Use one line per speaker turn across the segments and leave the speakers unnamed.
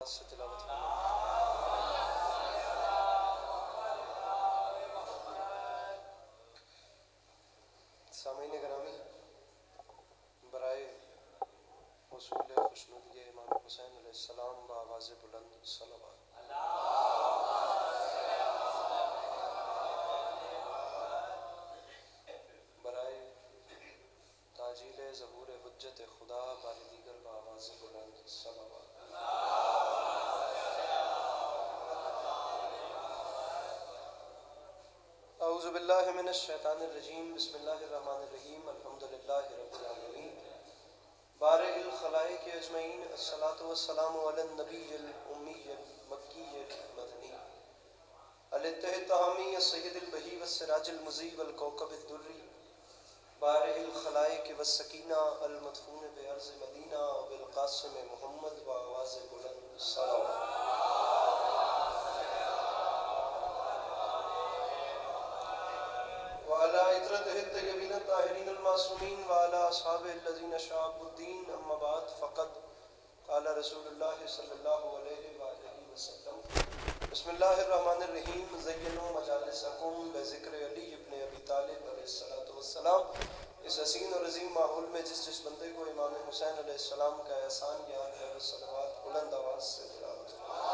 سے تلاوت فرمائیں۔ سامعین گرامی، برائے حصول خوشنودی امام حسین علیہ السلام بآواز بلند صلوات۔ برائے تعجیل ظہور حجت خدا بار دیگر بآواز بلند صلوات۔ اعوذ باللہ من الشیطان الرجیم، بسم اللہ الرحمن الرحیم، الحمد للہ رب العالمین، بارئ الخلائق اجمعین، الصلاۃ والسلام علی النبی الامی المکی المدنی الاتحاد التہامی السید البہی والسراج المضیء والکوکب الدری، بارئ الخلائق والسکینہ المدفون بارض مدینہ بالقاسم محمد بآواز بلند صلوات۔ وعلى عترته الطيبين الطاهرين المعصومين وعلى أصحابه الذين شعبوا الدين، أما بعد، فقد قال رسول الله صلى الله عليه وآله وسلم: بسم الله الرحمن الرحيم، زينوا مجالسكم بذكر علی ابن ابی طالب علیہ الصلوۃ والسلام۔ اس حسین اور عظیم ماحول میں جس بندے کو امام حسین علیہ السلام کا احسان یاد ہے وہ صلوات بلند آواز سے تلاوت فرمائے۔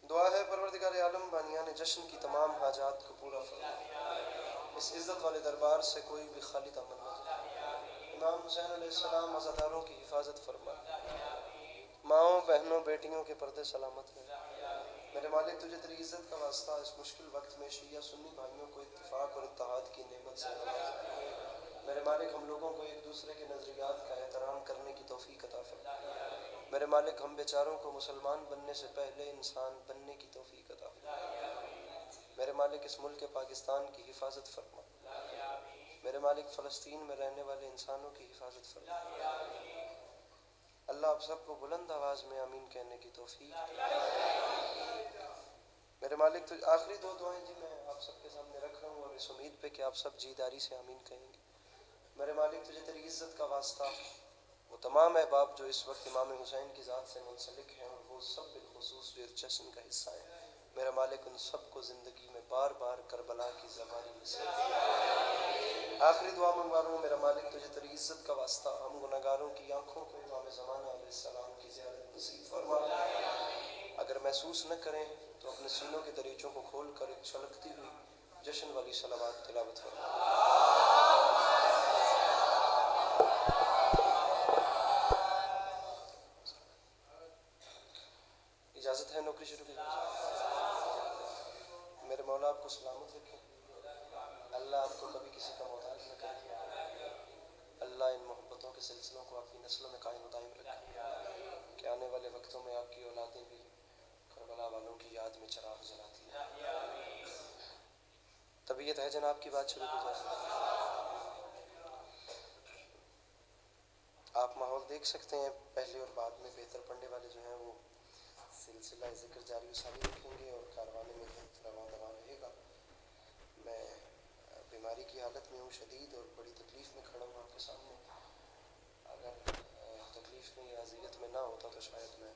دعا ہے پروردگار عالم بانیان جشن کی تمام حاجات کو پورا فرما، اس عزت والے دربار سے کوئی بھی خالی دامن نہ جائے۔ امام حسین علیہ السلام عزاداروں کی حفاظت فرما، ماؤں بہنوں بیٹیوں کے پردے سلامت ہیں۔ میرے مالک تجھے تیری عزت کا واسطہ اس مشکل وقت میں شیعہ سنی بھائیوں کو اتفاق اور اتحاد کی نعمت سے نواز۔ میرے مالک ہم لوگوں کو ایک دوسرے کے نظریات کا احترام کرنے کی توفیق عطا فرما۔ میرے مالک ہم بیچاروں کو مسلمان بننے سے پہلے انسان بننے کی توفیق عطا فرما۔ میرے مالک اس ملک پاکستان کی حفاظت فرما۔ میرے مالک فلسطین میں رہنے والے انسانوں کی حفاظت فرما۔ اللہ آپ سب کو بلند آواز میں آمین کہنے کی توفیق دے۔ میرے مالک تجھ آخری دو دعائیں جی میں آپ سب کے سامنے رکھ رہا ہوں، اور اس امید پہ کہ آپ سب جی داری سے آمین کہیں گے۔ میرے مالک تجھے تیری عزت کا واسطہ وہ تمام احباب جو اس وقت امام حسین کی ذات سے منسلک ہیں، اور وہ سب بالخصوص جو اس جشن کا حصہ ہیں، میرا مالک ان سب کو زندگی میں بار بار کربلا کی زواری نصیب فرما۔ آخری دعا منگوا رہا ہوں، میرا مالک تجھے تیری عزت کا واسطہ ہم گناہگاروں کی آنکھوں کو امام زمانہ علیہ السلام کی زیارت نصیب فرما۔ اگر محسوس نہ کریں تو اپنے سینوں کے دریچوں کو کھول کر ایک چھلکتی ہوئی جشن والی صلوات تلاوت فرما۔ اجازت ہے نوکری شروع کی جائے؟ میرے مولا آپ کو سلامت رکھیں، اللہ آپ کو کبھی کسی کا محتاج نہ کرے، اللہ ان محبتوں کے سلسلوں کو آپ کی نسلوں میں قائم و دائم رکھے کہ آنے والے وقتوں میں آپ کی اولادیں بھی کربلا والوں کی یاد میں چراغ جلاتی ہیں۔ طبیعت ہے جناب کی بات شروع کی جائے؟ آپ ماحول دیکھ سکتے ہیں، پہلے اور بعد میں بہتر پڑھنے والے جو ہیں وہ سلسلہ ذکر جاری و ساری رکھیں گے اور کاروانے میں رواں دواں رہے گا۔ میں بیماری کی حالت میں ہوں شدید، اور بڑی تکلیف میں کھڑا ہوں آپ کے سامنے۔ اگر تکلیف میں یا اذیت میں نہ ہوتا تو شاید میں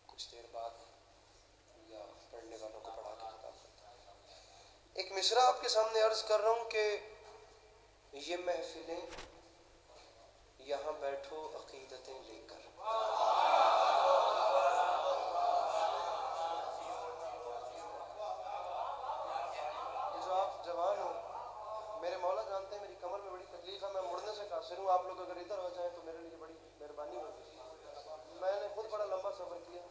کچھ دیر بعد یا پڑھنے والوں کو پڑھا کے خطاب کرتا۔ ایک مصرع آپ کے سامنے عرض کر رہا ہوں کہ یہ محفلیں یہاں بیٹھو عقیدتیں لے کر، یہ جو آپ جوان ہو، میرے مولا جانتے ہیں میری کمر میں بڑی تکلیف ہے، میں مڑنے سے قاصر ہوں، آپ لوگ اگر ادھر ہو جائیں تو میرے لیے بڑی مہربانی ہوگی۔ میں نے خود بڑا لمبا سفر کیا،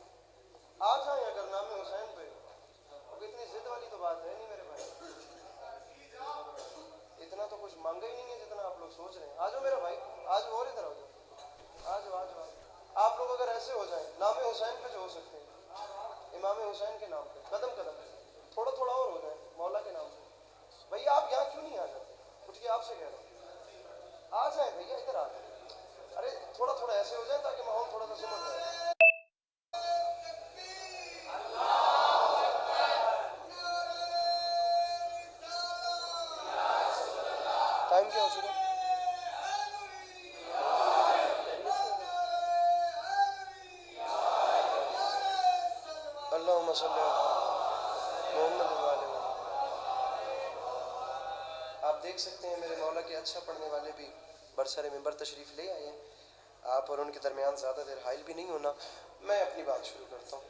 آ جائیں اگر نام حسین پہ، اب اتنی ضد والی تو بات ہے نہیں میرے بھائی، اتنا تو کچھ مانگا ہی نہیں ہے جتنا آپ لوگ سوچ رہے ہیں۔ آ جاؤ میرا بھائی، آج اور ادھر ہو جاؤ، آج آپ لوگ اگر ایسے ہو جائیں نام حسین پہ جو ہو سکتے ہیں، امام حسین کے نام پہ قدم قدم تھوڑا تھوڑا اور ہو جائیں مولا کے نام پہ۔ بھیا آپ یہاں کیوں نہیں آ جاتے؟ اٹھ کے آپ سے کہہ رہا ہوں آ جائیں بھیا، ادھر آ جائیں، ارے تھوڑا تھوڑا ایسے ہو جائیں تاکہ ماحول تھوڑا سا سمجھ جائے۔ ٹائم کیا ہو چکا؟ اللہم صلی علی محمد وعلی محمد۔ آپ دیکھ سکتے ہیں میرے مولا کے اچھا پڑھنے والے بھی برسر منبر تشریف لے آئے ہیں، آپ اور ان کے درمیان زیادہ دیر حائل بھی نہیں ہونا، میں اپنی بات شروع کرتا ہوں۔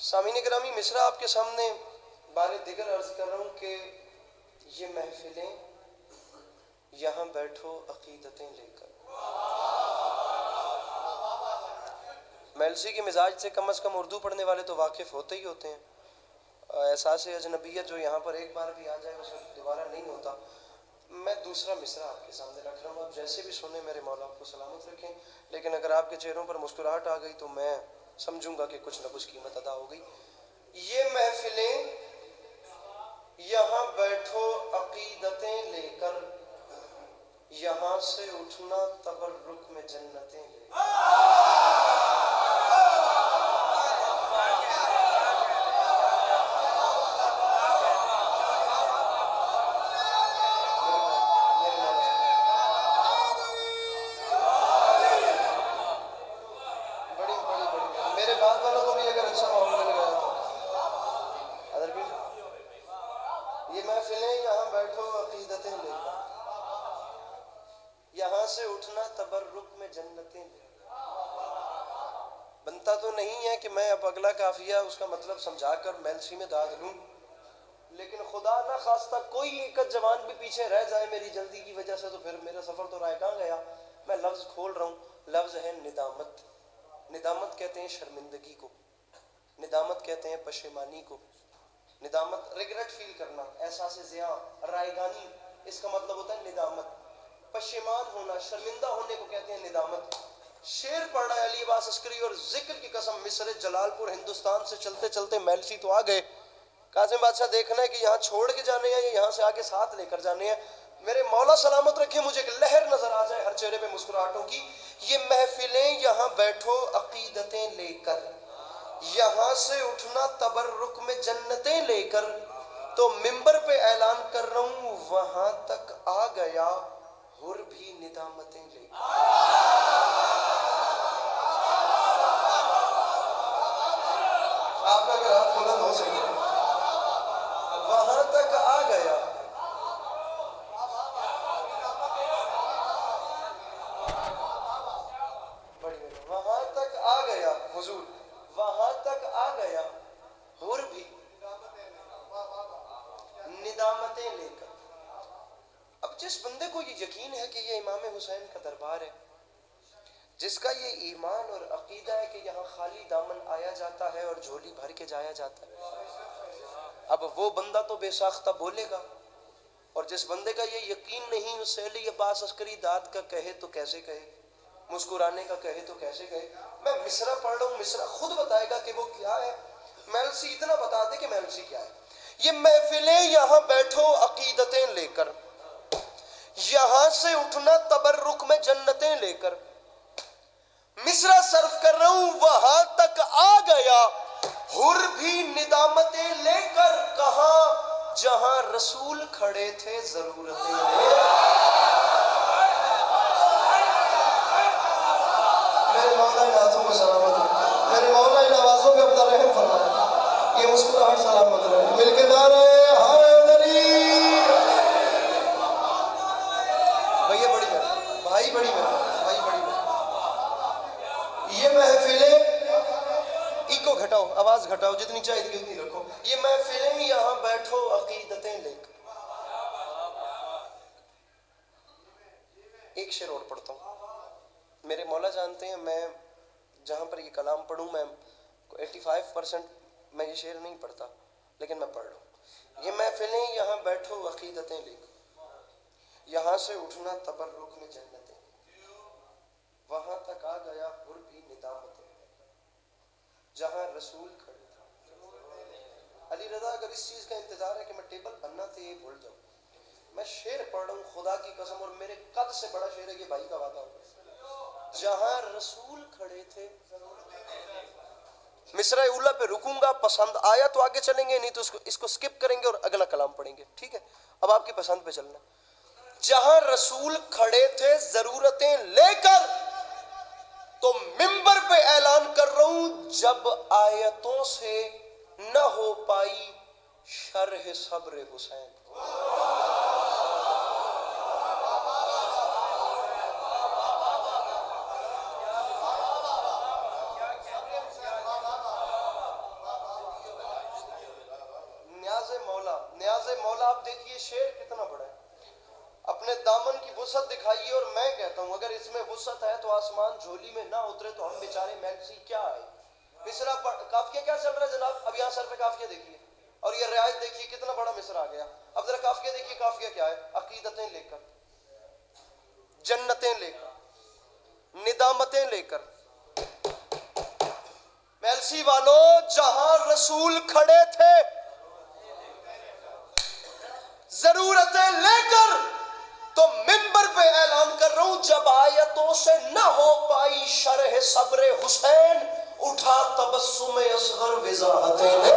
سامعین گرامی، مصرع آپ کے سامنے بار دیگر عرض کر رہا ہوں کہ یہ محفلیں یہاں بیٹھو عقیدتیں لے کر، میلسی کے مزاج سے کم از کم اردو پڑھنے والے تو واقف ہوتے ہی ہوتے ہیں۔ احساس اجنبیت جو یہاں پر ایک بار بھی آ جائے اس میں دوبارہ نہیں ہوتا۔ میں دوسرا مصرع آپ کے سامنے رکھ رہا ہوں، آپ جیسے بھی سنیں میرے مولا آپ کو سلامت رکھیں، لیکن اگر آپ کے چہروں پر مسکراہٹ آ گئی تو میں سمجھوں گا کہ کچھ نہ کچھ قیمت ادا ہو گئی۔ یہ محفلیں یہاں بیٹھو عقیدتیں لے کر، یہاں سے اٹھنا تبرک میں جنتیں لے کر۔ میرے بعد والوں کو بھی اگر اچھا ماحول مل گیا تو ادھر بھی یہ محفلیں یہاں بیٹھو عقیدتیں لے کر، یہاں سے اٹھنا تبرک میں جنتیں لے کر۔ بنتا تو نہیں ہے کہ میں اب اگلا قافیہ اس کا مطلب سمجھا کر میلسی میں داد لوں، لیکن خدا نہ خواستہ کوئی ایک جوان بھی پیچھے رہ جائے میری جلدی کی وجہ سے تو پھر میرا سفر تو رائے کہاں گیا۔ میں لفظ کھول رہا ہوں، لفظ ہے ندامت۔ ندامت کہتے ہیں شرمندگی کو، ندامت کہتے ہیں پشیمانی کو، ندامت ریگریٹ فیل کرنا، احساس زیاں، رائیگانی، اس کا مطلب ہوتا ہے ندامت۔ پشیمان ہونا، شرمندہ ہونے کو کہتے ہیں ندامت۔ شعر پڑھ رہا ہے علی عباس عسکری، اور ذکر کی قسم مصر جلال پور ہندوستان سے چلتے چلتے میلسی تو آ گئے، کاظم بادشاہ دیکھنا ہے کہ یہاں چھوڑ کے جانے ہیں یا یہاں سے آگے ساتھ لے کر جانے ہیں۔ میرے مولا سلامت رکھے، مجھے ایک لہر نظر آ جائے ہر چہرے پہ مسکراہٹوں کی۔ یہ محفلیں یہاں بیٹھو عقیدتیں لے کر، یہاں سے اٹھنا تبرک میں جنتیں لے کر، تو منبر پہ اعلان کر رہا ہوں وہاں تک آ گیا حر بھی ندامتیں لے کر۔ آپ کا اگر ہاتھ بلند ہو سکے، وہاں تک آ گیا، وہاں تک آ گیا حضور، وہاں تک آ گیا حر بھی ندامتیں لے کر۔ اب جس بندے کو یہ یقین ہے کہ یہ امام حسین کا دربار ہے، جس کا یہ ایمان اور عقیدہ ہے کہ یہاں خالی دامن آیا جاتا ہے اور جھولی بھر کے جایا جاتا ہے، اب وہ بندہ تو بے ساختہ بولے گا، اور جس بندے کا یہ یقین نہیں اس سے علی عباس عسکری داد کا کہے تو کیسے کہے، مسکرانے کا کہے تو کیسے کہے۔ میں مصرع پڑھ رہا ہوں، مصرع خود بتائے گا کہ وہ کیا ہے، میلسی اتنا بتا دے کہ میلسی کیا ہے۔ یہ محفلیں یہاں بیٹھو عقیدتیں لے کر، یہاں سے اٹھنا تبرک میں جنتیں لے کر، مصرع صرف کر رہا ہوں وہاں تک آ گیا حر بھی ندامتیں لے کر، کہاں جہاں رسول کھڑے تھے ضرورتیں لے کر۔ میرے مولا ان ہاتھوں کو سلامت رکھے، میرے مولا ان آوازوں پہ اپنا رحم فرمائے، یہ مسکراہٹ سلامت رہے، مل کے نعرہ حیدری۔ بھائی بڑی محفل، بھائی بڑی محفل، بھائی بڑی محفل۔ یہ محفلیں ایکو گھٹاؤ، آواز گھٹاؤ، جتنی چاہیے اتنی رکھو۔ یہ محفلیں یہاں بیٹھو عقیدتیں لے کر۔ ایک شعر اور پڑھتا ہوں، میرے مولا جانتے ہیں میں جہاں پر یہ کلام پڑھوں میں 85% میں یہ شعر نہیں پڑھتا، لیکن میں پڑھ رہا ہوں۔ یہ محفلیں یہاں بیٹھو عقیدتیں لے کر، یہاں سے اٹھنا تبرک میں جنتیں، وہاں تک آ گیا حر بھی ندامتیں، جہاں رسول کھڑے تھے۔ علی رضا اگر اس چیز کا انتظار ہے کہ میں ٹیبل بننا تھے یہ بھول جاؤں، میں شعر پڑھ رہا ہوں خدا کی قسم، اور میرے قد سے بڑا شعر ہے، یہ بھائی کا وعدہ ہوگا، جہاں رسول کھڑے تھے۔ مصرع اولا پہ رکوں گا، پسند آیا تو آگے چلیں گے، نہیں تو اس کو سکپ کریں گے اور اگلا کلام پڑھیں گے، ٹھیک ہے؟ اب آپ کی پسند پہ چلنا۔ جہاں رسول کھڑے تھے ضرورتیں لے کر، تو منبر پہ اعلان کر رہا ہوں جب آیتوں سے نہ ہو پائی شرح صبر حسین۔ نیاز مولا آپ دیکھیے شعر کتنا بڑا ہے، اپنے دامن کی وسعت دکھائیے، اور میں کہتا ہوں اگر اس میں وسعت ہے تو آسمان جھولی میں نہ اترے تو ہم بیچارے میکسی کیا آئے۔ مصرع قافیہ کیا چل رہا ہے جناب؟ اب یہاں سر پہ قافیہ دیکھیے اور یہ رعایت دیکھیے، کتنا بڑا مصرع آ گیا۔ اب ذرا قافیہ دیکھیے، قافیہ کیا ہے؟ عقیدتیں لے کر، جنتیں لے کر، ندامتیں لے کر۔ میلسی والو جہاں رسول کھڑے تھے ضرورتیں لے کر، تو منبر پہ اعلان کر رہا ہوں جب آیتوں سے نہ ہو پائی شرح صبر حسین، اٹھا تبسم اصغر وضاحتیں لے۔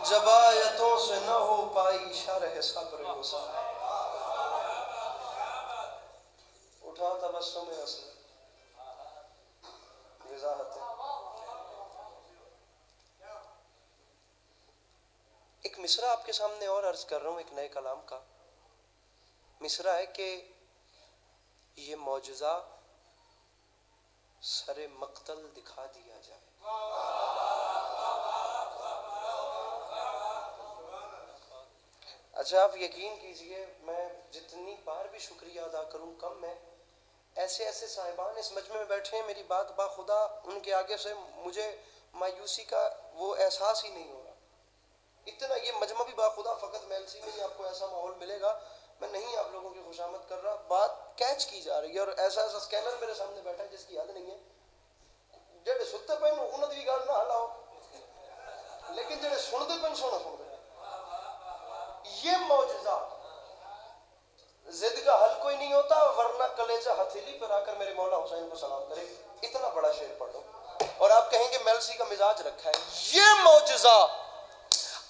جب آیتوں سے نہ ہو پائی شرح صبر حسین، اٹھا تبسم اصغر وضاحتیں۔ ایک مصرع آپ کے سامنے اور عرض کر رہا ہوں، ایک نئے کلام کا مصرع ہے کہ یہ معجزہ سر مقتل دکھا دیا جائے۔ اچھا آپ یقین کیجئے، میں جتنی بار بھی شکریہ ادا کروں کم ہے، ایسے ایسے صاحبان اس مجمع میں بیٹھے ہیں، میری بات باخدا ان کے آگے سے مجھے مایوسی کا وہ احساس ہی نہیں ہو رہا۔ اتنا یہ مجمع بھی باخدا، فقط میلسی میں ہی آپ کو ایسا ماحول ملے گا، میں نہیں آپ لوگوں کی خوشامد کر رہا، بات کیچ کی جا رہی ہے، اور ایسا ایسا اسکینر میرے سامنے بیٹھا ہے جس کی یاد نہیں ہے۔ جڑے ستے پہ انہوں نے بھی گل نہ ہلاؤ، لیکن جڑے سنتے پہ سونا سن دے۔ یہ معجزہ ضد کا حل کوئی نہیں ہوتا، ورنہ کلیجہ ہتھیلی پر آ کر میرے مولا حسین کو سلام کرے۔ اتنا بڑا شعر پڑھ لو اور آپ کہیں گے میلسی کا مزاج رکھا ہے۔ یہ معجزہ،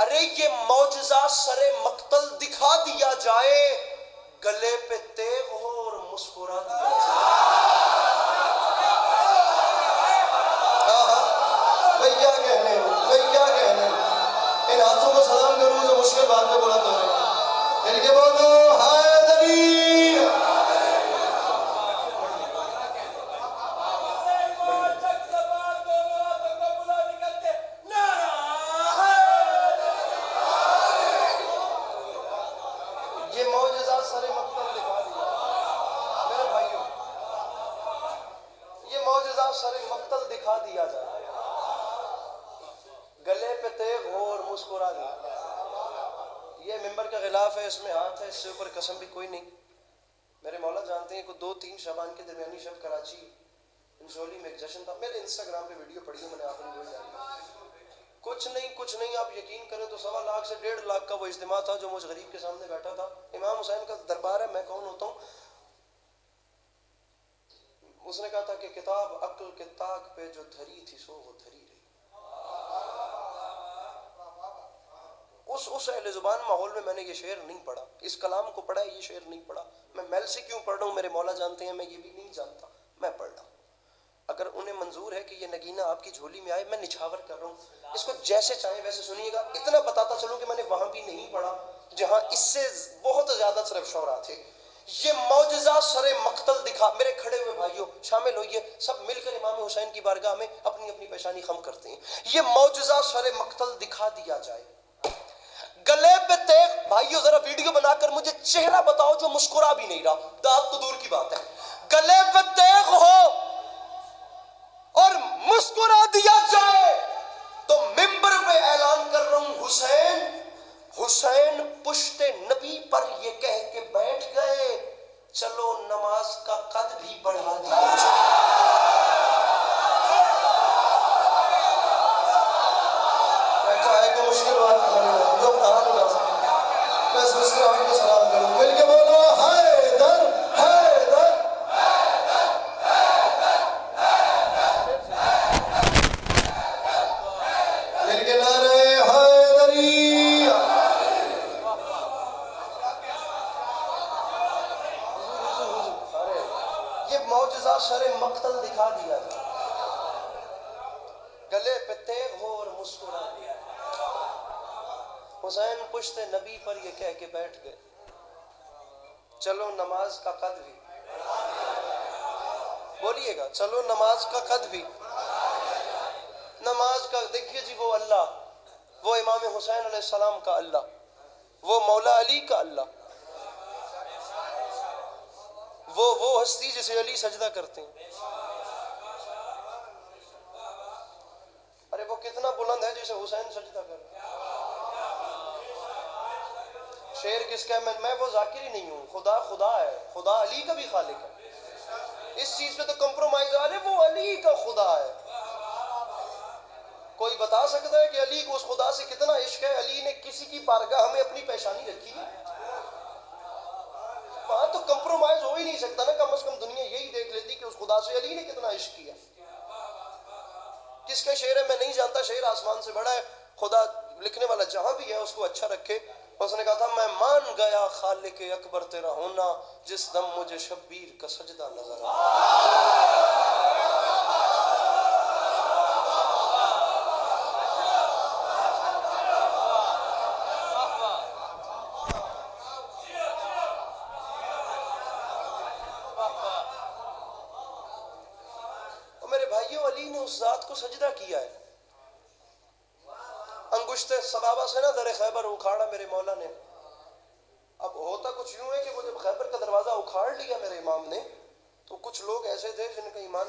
ارے یہ معجزہ سر مقتل دکھا دیا جائے، گلے پہ تیغ ہو اور مسکرا دیا جائے۔ بھئی کیا کہنے ہو، بھئی کیا کہنے ہو، ان ہاتھوں کو سلام کروں جو مشکل بات میں بلند ہو رہے ہیں، مل کے بولو حیدری۔ یہ معجزہ سر مقتل دکھا دیا میرے بھائیوں، یہ معجزہ سر مقتل دکھا دیا جائے، گلے پہ تیغ ہو اور مسکرا دیا۔ یہ ممبر کا غلاف ہے، اس میں ہاتھ ہے، اس سے اوپر قسم بھی کوئی نہیں۔ میرے مولا جانتے ہیں کہ 2-3 شعبان کے درمیانی شب کراچی انشولی میں ایک جشن تھا، میرے انسٹاگرام پہ ویڈیو پڑی ہے میں نے، آخری وہ جاری کچھ نہیں آپ یقین کریں تو 1.25 لاکھ سے 1.5 لاکھ کا وہ اجتماع تھا جو مجھ غریب کے سامنے بیٹھا تھا۔ امام حسین کا دربار ہے، میں کون ہوتا ہوں؟ اس نے کہا تھا کہ کتاب عقل کے طاق پہ جو دھری تھی سو وہ دھری رہی۔ اس اہل زبان ماحول میں نے یہ شعر نہیں پڑھا، اس کلام کو پڑھا ہے، یہ شعر نہیں پڑھا۔ میں میل سے کیوں پڑھ رہا ہوں میرے مولا جانتے ہیں، میں یہ بھی نہیں جانتا، میں پڑھ رہا ہوں۔ اگر انہیں منظور ہے کہ یہ نگینہ آپ کی جھولی میں آئے، میں نچھاور کر رہا ہوں، اس کو جیسے چاہیں ویسے سنیے گا۔ اتنا بتاتا چلوں کہ میں نے وہاں بھی نہیں پڑھا جہاں اس سے بہت زیادہ صرف شعراء تھے۔ یہ معجزہ سر مقتل دکھا، میرے کھڑے ہوئے بھائیوں شامل ہوئیے، سب مل کر امام حسین کی بارگاہ میں اپنی اپنی پیشانی خم کرتے ہیں۔ یہ معجزہ سر مقتل دکھا دیا جائے، گلے پہ تیغ، بھائیو ذرا ویڈیو بنا کر مجھے چہرہ بتاؤ جو مسکرا بھی نہیں رہا، داد تو دور کی بات ہے، گلے پہ تیغ ہو اور مسکرا دیا جائے، تو منبر پہ اعلان کر رہا ہوں حسین حسین پشت نبی پر یہ کہہ کے بیٹھ گئے، چلو نماز کا قد بھی بڑھا دیا جائے۔ مشکل بات کھڑے ہو جو اپنا ہاتھ اٹھا سکے میں اس مسکراہٹ کو سلام کروں. مل کے بولو حیدر حیدر. مل کے نعرے حیدری. یہ معجزہ شرع مقتل دکھا دیا تھا. گلے پہ تیغ ہو اور مسکرا. حسین پشت نبی پر یہ کہہ کے بیٹھ گئے چلو نماز کا قد بھی. بولیے گا چلو نماز کا قد بھی. نماز کا دیکھیے جی وہ اللہ, وہ امام حسین علیہ السلام کا اللہ, وہ مولا علی کا اللہ, وہ ہستی جسے علی سجدہ کرتے ہیں. ارے وہ کتنا بلند ہے جسے حسین سجدہ کر. شعر کس کا ہے؟ میں وہ ذاکر ہی نہیں ہوں. خدا خدا ہے, خدا علی کا بھی خالق ہے. اس چیز پہ تو کمپرومائز آ رہے, وہ علی کا خدا ہے. کوئی بتا سکتا ہے کہ علی کو اس خدا سے کتنا عشق ہے؟ علی نے کسی کی بارگاہ ہمیں اپنی پیشانی رکھی ہے. وہاں تو کمپرومائز ہو ہی نہیں سکتا نا. کم از کم دنیا یہی دیکھ لیتی کہ اس خدا سے علی نے کتنا عشق کیا. کس کا شعر ہے میں نہیں جانتا, شعر آسمان سے بڑا ہے. خدا لکھنے والا جہاں بھی ہے اس کو اچھا رکھے. اس نے کہا تھا میں مان گیا خالق اکبر تیرا ہونا جس دم مجھے شبیر کا سجدہ نظر آیا. میرے بھائیوں علی نے اس ذات کو سجدہ کیا ہے. انگشت سبابہ سے نا در خیبر اکھاڑا میرے مولا نے. اب ہوتا کچھ یوں ہے کہ وہ جب خیبر کا دروازہ اکھاڑ لیا میرے امام نے تو کچھ لوگ ایسے تھے جن کا ایمان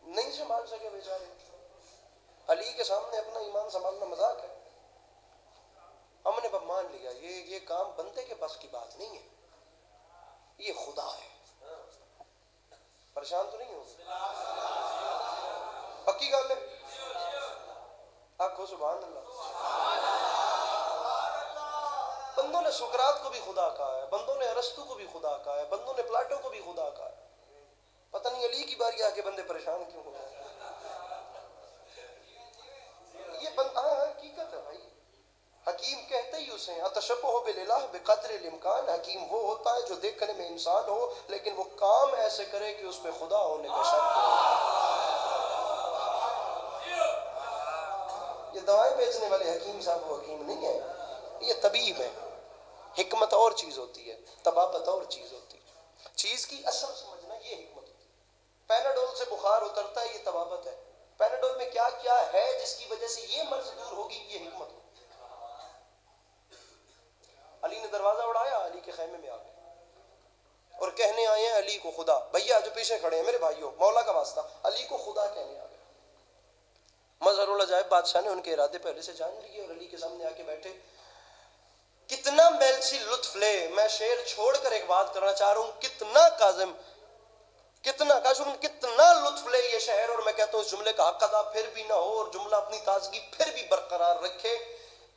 نہیں سنبھال سکے بیچارے. علی کے سامنے اپنا ایمان سنبھالنا مذاق ہے. ہم نے اب مان لیا یہ کام بندے کے بس کی بات نہیں ہے, یہ خدا ہے. پریشان تو نہیں ہو؟ پکی گل ہے. آخو سبحان اللہ. بندوں نے سقراط کو بھی خدا کہا ہے, بندوں نے ارسطو کو بھی خدا کہا ہے, بندوں نے پلاٹو کو بھی خدا کہا ہے. پتہ نہیں علی کی باری آ کے بندے پریشان کیوں ہو جائے. یہ بندہ حقیقت ہے بھائی. حکیم کہتے ہی اسے اتشبہ باللہ بقدر الامکان. حکیم وہ ہوتا ہے جو دیکھنے میں انسان ہو لیکن وہ کام ایسے کرے کہ اس پہ خدا ہونے کا شک ہو. یہ دوائیں بیچنے والے حکیم صاحب وہ حکیم نہیں ہے, یہ طبیب ہے. حکمت اور چیز ہوتی ہے, طبابت اور چیز ہوتی ہے. چیز کی اصل سمجھنا یہ حکمت ہوتی ہے. پیناڈول سے بخار اترتا ہے, یہ طبابت ہے. پیناڈول میں کیا کیا ہے جس کی وجہ سے یہ مرض دور ہوگی, یہ حکمت ہوتی ہے. علی نے دروازہ اڑایا, علی کے خیمے میں آ گئے اور کہنے آئے ہیں علی کو خدا. بھیا جو پیچھے کھڑے ہیں میرے بھائیوں, مولا کا واسطہ, علی کو خدا کہنے آ گئے. مظہر العجائب بادشاہ نے ان کے ارادے پہلے سے جان لیے اور علی کے سامنے آ کے بیٹھے. کتنا میلسی لطف لے. میں شعر چھوڑ کر ایک بات کرنا چاہ رہا ہوں. کتنا کاظم, کتنا لطف لے یہ شہر. اور میں کہتا ہوں اس جملے کا حق ادا پھر بھی نہ ہو اور جملہ اپنی تازگی پھر بھی برقرار رکھے.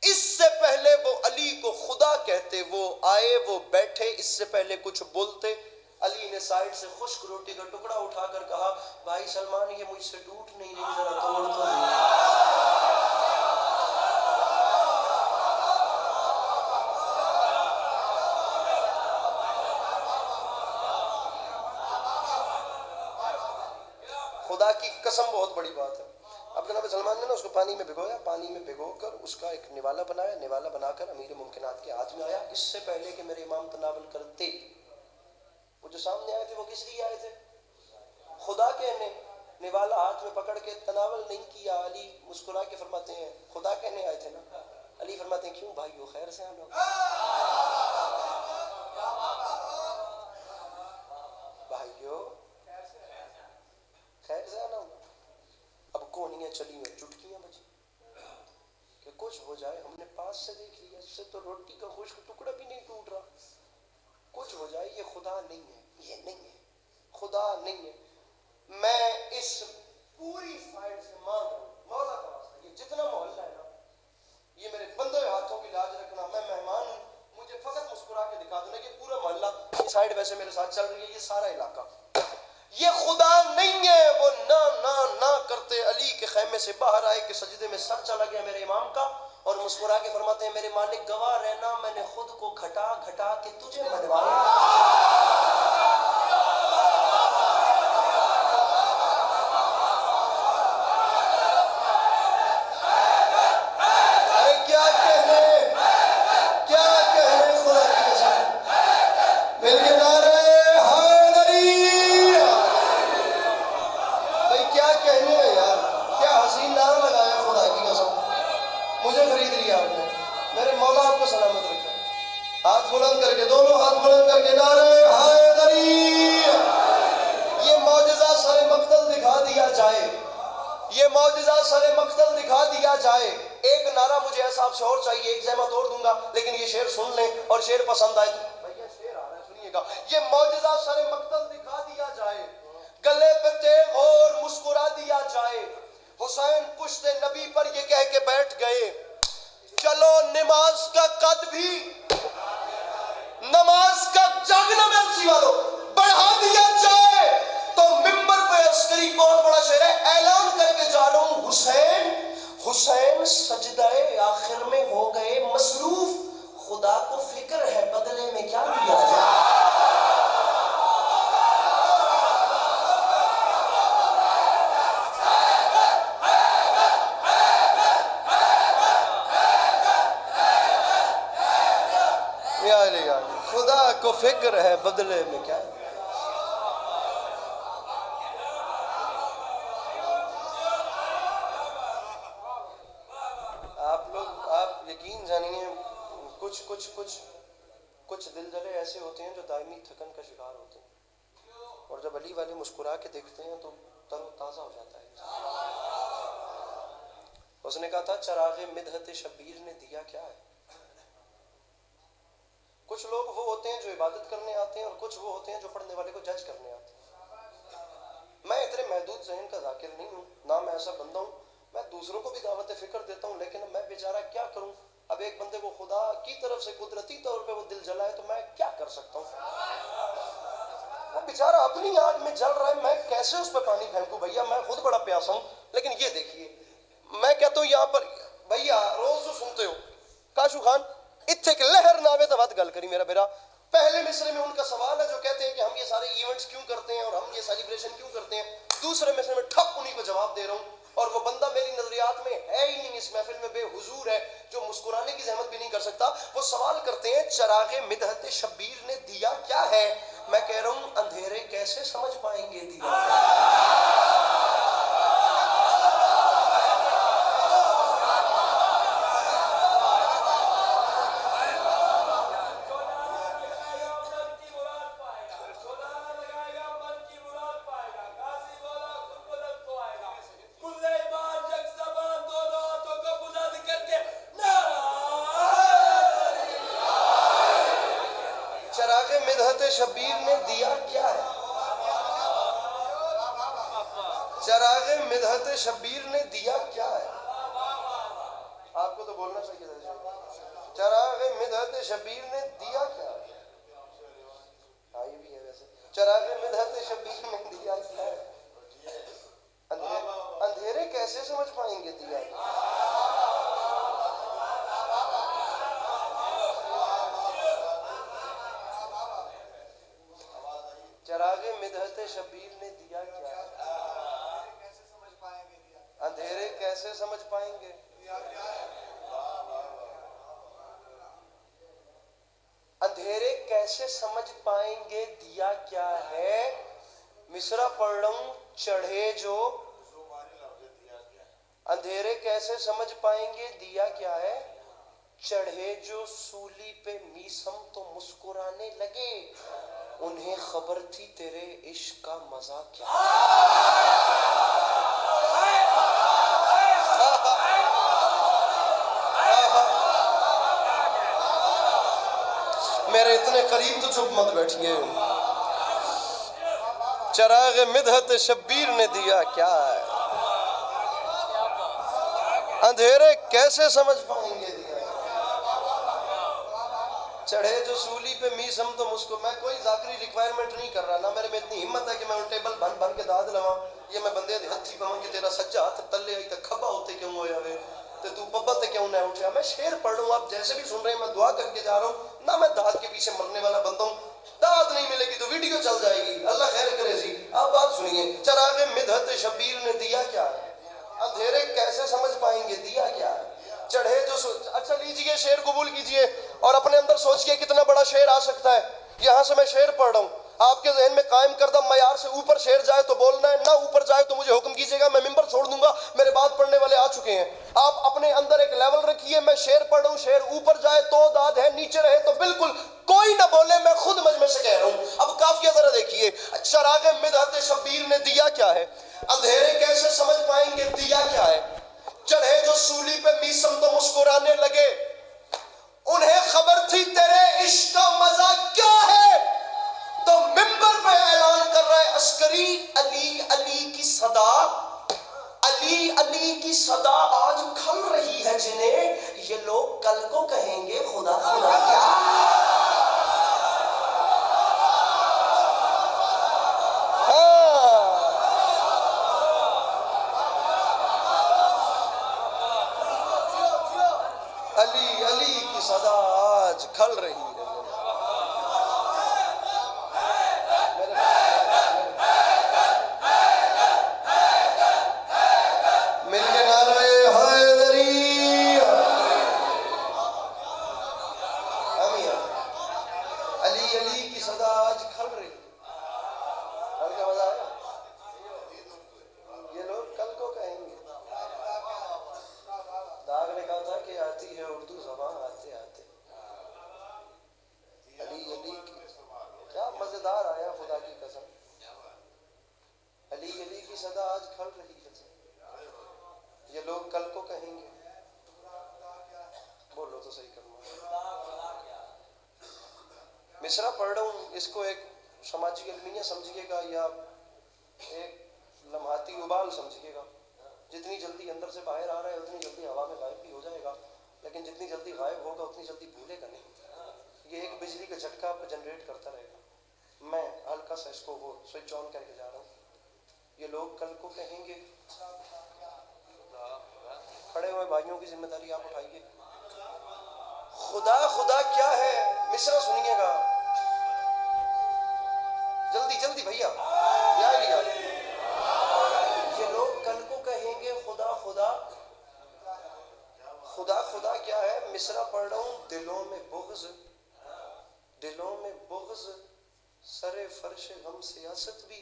اس سے پہلے وہ علی کو خدا کہتے, وہ آئے, وہ بیٹھے, اس سے پہلے کچھ بولتے. علی نے سائڈ سے خشک روٹی کا ٹکڑا اٹھا کر کہا بھائی سلمان یہ مجھ سے ٹوٹ نہیں رہی, ذرا توڑ دو. خدا کی قسم بہت بڑی بات ہے. اب جناب سلمان نے نا اس کو پانی میں بھگویا, پانی میں بھگو کر اس کا ایک نوالا بنایا, نوالا بنا کر امیر ممکنات کے ہاتھ میں آیا. اس سے پہلے کہ میرے امام تناول کرتے, وہ جو سامنے آئے تھے وہ کس لیے آئے تھے؟ خدا کہنے. نوالا ہاتھ میں پکڑ کے تناول نہیں کیا. علی مسکرا کے فرماتے ہیں خدا کہنے آئے تھے نا. علی فرماتے ہیں کیوں بھائیو خیر سے آنا. بھائیو خیر سے آنا. اب کونیاں چلی ہیں, چٹکیاں بجی کہ کچھ ہو جائے. ہم نے پاس سے دیکھ لیا, اس سے تو روٹی کا خشک ٹکڑا بھی نہیں ٹوٹ رہا. کچھ ہو جائے, یہ خدا نہیں ہے, یہ نہیں ہے, خدا نہیں ہے. میں اس پوری سائڈ سے مانگ رہا ہوں مولا کا واسطہ, یہ جتنا محلہ ہے نا میں سر چلا گیا میرے امام کا، اور مسکرا کے فرماتے ہیں میرے مالک گواہ رہنا میں نے خود کو گھٹا گھٹا کے تجھے منوایا۔ ارے کیا کہنے خدا کی قسم، مل کے نعرہ حیدری، بھائی کیا کہنے یار، کیا حسین نعرہ لگایا خدا کی قسم، مجھے خرید لیا آپ نے، میرے مولا آپ کو سلامت رکھے۔ ہاتھ بلند کر کے، دونوں ہاتھ بلند کر کے نعرہ حیدری۔ یہ معجزہ سر مقتل دکھا دیا جائے، یہ معجزہ سر مقتل دکھا دیا جائے۔ ایک نعرہ مجھے ایسا آپ سے اور چاہیے، ایک زحمت اور دوں گا، لیکن یہ شعر سن لیں اور شعر پسند آئے تو بھیا شعر آ رہا ہے سنیے گا۔ یہ معجزہ سر مقتل دکھا دیا جائے، گلے پہ تیغ اور مسکرا دیا جائے۔ حسین پشت نبی پر یہ کہہ کے بیٹھ گئے، چلو نماز کا قد بھی، نماز کا جاگنا میں اسی والو بڑھا دیا جائے۔ تو ممبر پہ عسکری بہت بڑا شعر ہے، اعلان کر کے جا رہا ہوں، حسین حسین سجدہ آخر میں ہو گئے مصروف، خدا کو فکر ہے بدلے میں کیا دیا جائے۔ خدا کو فکر ہے بدلے میں کیا۔ آپ یقین جانیے کچھ دل جلے ایسے ہوتے ہیں جو دائمی تھکن کا شکار ہوتے ہیں، اور جب علی والے مسکرا کے دیکھتے ہیں تو تر و تازہ ہو جاتا ہے۔ اس نے کہا تھا چراغ مدحت شبیر نے دیا کیا ہے۔ کچھ لوگ وہ ہوتے ہیں جو عبادت کرنے آتے ہیں، اور کچھ وہ ہوتے ہیں جو پڑھنے والے کو جج کرنے آتے ہیں۔ میں اتنے محدود ذہن کا ذاکر نہیں ہوں، نہ میں ایسا بندہ ہوں، میں دوسروں کو بھی دعوت فکر دیتا ہوں، لیکن میں بیچارہ کیا کروں۔ اب ایک بندے کو خدا کی طرف سے قدرتی طور پہ وہ دل جلا ہے تو میں کیا کر سکتا ہوں۔ وہ بیچارہ اپنی آگ میں جل رہا ہے، میں کیسے اس پہ پانی پھینکوں بھیا، میں خود بڑا پیاسا ہوں۔ لیکن یہ دیکھیے، میں کہتا ہوں یہاں پر بھیا روز جو سنتے ہو کاشو خان اتھے کہ لہر ناوے تو بات گل کری میرا بیرا، پہلے مصرے میں ان کا سوال ہے جو کہتے ہیں کہ ہم یہ سارے ایونٹس کیوں کرتے ہیں اور ہم یہ سیلیبریشن کیوں کرتے ہیں، دوسرے مصرے میں ٹھپ انہی کو جواب دے رہا ہوں، اور وہ بندہ میری نظریات میں ہے ہی نہیں، اس محفل میں بے حضور ہے، جو مسکرانے کی زحمت بھی نہیں کر سکتا۔ وہ سوال کرتے ہیں چراغ مدحت شبیر نے دیا کیا ہے، میں کہہ رہا ہوں اندھیرے کیسے سمجھ پائیں گے دیا کیا ہے۔ چراغ مدحت شبیر نے دیا کیا ہے، چراغ مدحت شبیر نے دیا کیا ہے۔ آپ کو تو بولنا چاہیے تھا، چراغ مدحت شبیر نے دیا کیا ہے۔ ہاں یہ بھی ہے ویسے، چراغ مدحت شبیر نے دیا کیا ہے، اندھیرے کیسے سمجھ پائیں گے دیا ہے۔ چراغ مدحت شبیر نے دیا کیا ہے، اندھیرے کیسے سمجھ پائیں گے۔ اندھیرے کیسے سمجھ پائیں گے دیا کیا ہے، مصرع پڑھ رہا ہوں چڑھے جو، اندھیرے کیسے سمجھ پائیں گے دیا کیا ہے، چڑھے جو سولی پہ میسم تو مسکرانے لگے، انہیں خبر تھی تیرے عشق کا مزہ کیا ہے۔ میرے اتنے قریب تو چپ مت بیٹھیے۔ چراغ مدحت شبیر نے دیا کیا ہے، اندھیرے کیسے سمجھ پائیں گے دیا۔ چڑھے جو سولی پہ میس ہم تو مسکو. میں کوئی ذاکری ریکوائرمنٹ نہیں کر رہا, نہ میرے میں اتنی ہمت ہے کہ میں ٹیبل بن بن کے داد لواں, یہ میں بندے دے ہتھی پاؤں کہ تیرا سجا ہاتھ تلے آئی تے کھبا ہوتے کیوں ہویا وے تے تو پبا تے کیوں نہ اٹھیا. میں شعر پڑھ رہا ہوں, آپ جیسے بھی سن رہے ہیں, میں دعا کر کے جا رہا ہوں. نہ میں داد کے پیچھے مرنے والا بندہ ہوں, داد نہیں ملے گی تو ویڈیو چل جائے گی, اللہ خیر کرے جی. آپ بات سنیے, چراغ مدحت شبیر نے دیا کیا ہے, اندھیرے کیسے سمجھ پائیں گے دیا کیا ہے. چڑھے جو اچھا لیجئے شعر قبول کیجئے اور اپنے اندر سوچئے کتنا بڑا شعر آ سکتا ہے. یہاں سے میں شعر پڑھ رہا ہوں, آپ کے ذہن میں قائم کردہ معیار سے اوپر شعر جائے تو بولنا ہے, نہ اوپر جائے تو مجھے حکم کیجئے گا, میں ممبر چھوڑ دوں گا, میرے بات پڑھنے والے آ چکے ہیں. آپ اپنے اندر ایک لیول رکھیے, میں شعر پڑھ رہا ہوں, شعر اوپر جائے تو داد ہے, نیچے رہے تو بالکل کوئی نہ بولے, میں خود مجمع سے کہہ رہا ہوں. اب قافیہ ذرا دیکھیے, چراغ مدحت شبیر نے دیا کیا ہے, اندھیرے کیسے سمجھ پائیں گے دیا کیا ہے. چڑھے جو سولی پہ میسم تو مسکرانے لگے, انہیں خبر تھی تیرے عشق کا مزہ کیا ہے. تو ممبر پہ اعلان کر رہا ہے عسکری, علی علی کی صدا, علی علی کی صدا آج کھل رہی ہے جنہیں, یہ لوگ کل کو کہیں گے خدا خدا کیا. علی علی کی صدا آج کھل رہی ہے. مل کے نعرہ حیدری, علی علی کی صدا آج کھل رہی ہے. کل کا مزہ آیا, یہ لوگ کل کو کہیں گے. داغ نے کہا تھا کہ آتی ہے اردو زبان آتے آتے. علی علی کی کیا مزیدار آیا خدا کی قسم. علی علی کی صدا آج کھل رہی ہے, یہ لوگ کل کو کہیں گے. بولو تو صحیح کرنا. مصرع پڑھ رہا ہوں, اس کو ایک سماجی علمیہ سمجھیے گا یا ایک لمحاتی ابال سمجھیے گا. جتنی جلدی اندر سے باہر آ رہا ہے اتنی جلدی ہوا میں غائب بھی ہو جائے گا, لیکن جتنی جلدی غائب ہوگا اتنی جلدی بھولے گا نہیں. یہ ایک بجلی کا جھٹکا آپ جنریٹ کرتا رہے گا. میں ہلکا سا اس کو وہ سوئچ آن کر کے جا رہا ہوں. یہ لوگ کل کو کہیں گے. کھڑے ہوئے بھائیوں کی ذمہ داری آپ اٹھائیے. خدا خدا کیا ہے, مصرع سنیے گا جلدی جلدی بھیا, یہ لوگ کل کو کہیں گے خدا خدا. خدا خدا کیا ہے, مصرع پڑھ رہا ہوں. دلوں میں بغض, دلوں میں بغض, سر فرش غم سیاست بھی.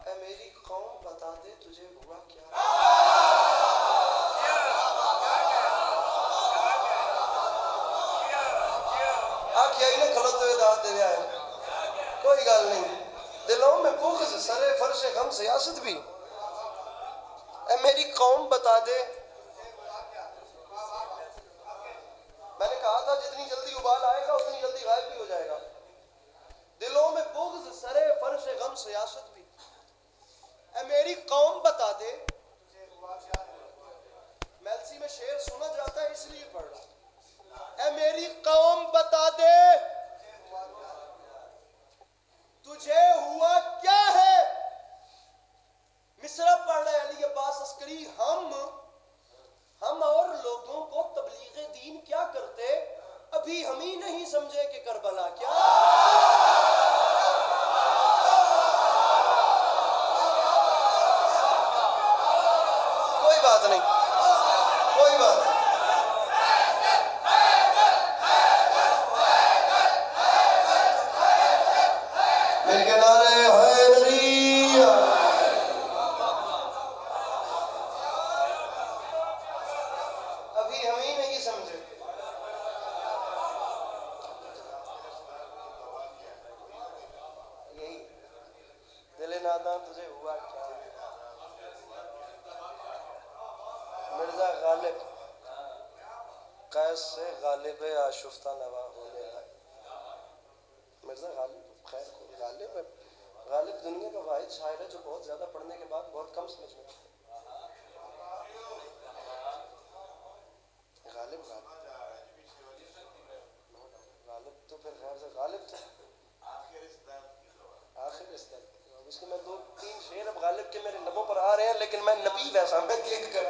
اے میری قوم بتا دے تجھے ہوا کیا. آنکھ یہی نہ کھلوتے ہوئے داد دے آئے, کوئی گال نہیں. دلوں میں بغض, سر فرش غم سیاست بھی. اے میری قوم بتا دے. میں نے کہا تھا جتنی جلدی ابال آئے گا اتنی جلدی غائب بھی ہو جائے گا. دلوں میں بغض, سر فرش غم سیاست بھی. اے میری قوم بتا دے. میلسی میں شعر سنا جاتا ہے اس لیے پڑھ رہا. اے میری قوم بتا دے تجھے ہوا کیا ہے. مصرع پڑھ رہے علی عباس عسکری, ہم اور لوگوں کو تبلیغ دین کیا کرتے, ابھی ہم ہی نہیں سمجھے کہ کربلا کیا. کوئی بات نہیں, کوئی بات نہیں. مل کے نعرہ حیدری. ابھی ہم ہی نہیں سمجھے. یہی دل ناداں تجھے ہوا کیا. مرزا غالب قیس سے غالب آشفتہ نوا ہونے لگا. مرزا غالب خیر غالب ہے. غالب دنیا کا واحد شاعر ہے جو بہت زیادہ پڑھنے کے بعد بہت کم سمجھ میں آتا ہے. غالب اس لیے میں 2-3 شعر اب غالب کے میرے لبوں پر آ رہے ہیں، لیکن میں نبی ویسا میں دیکھ کر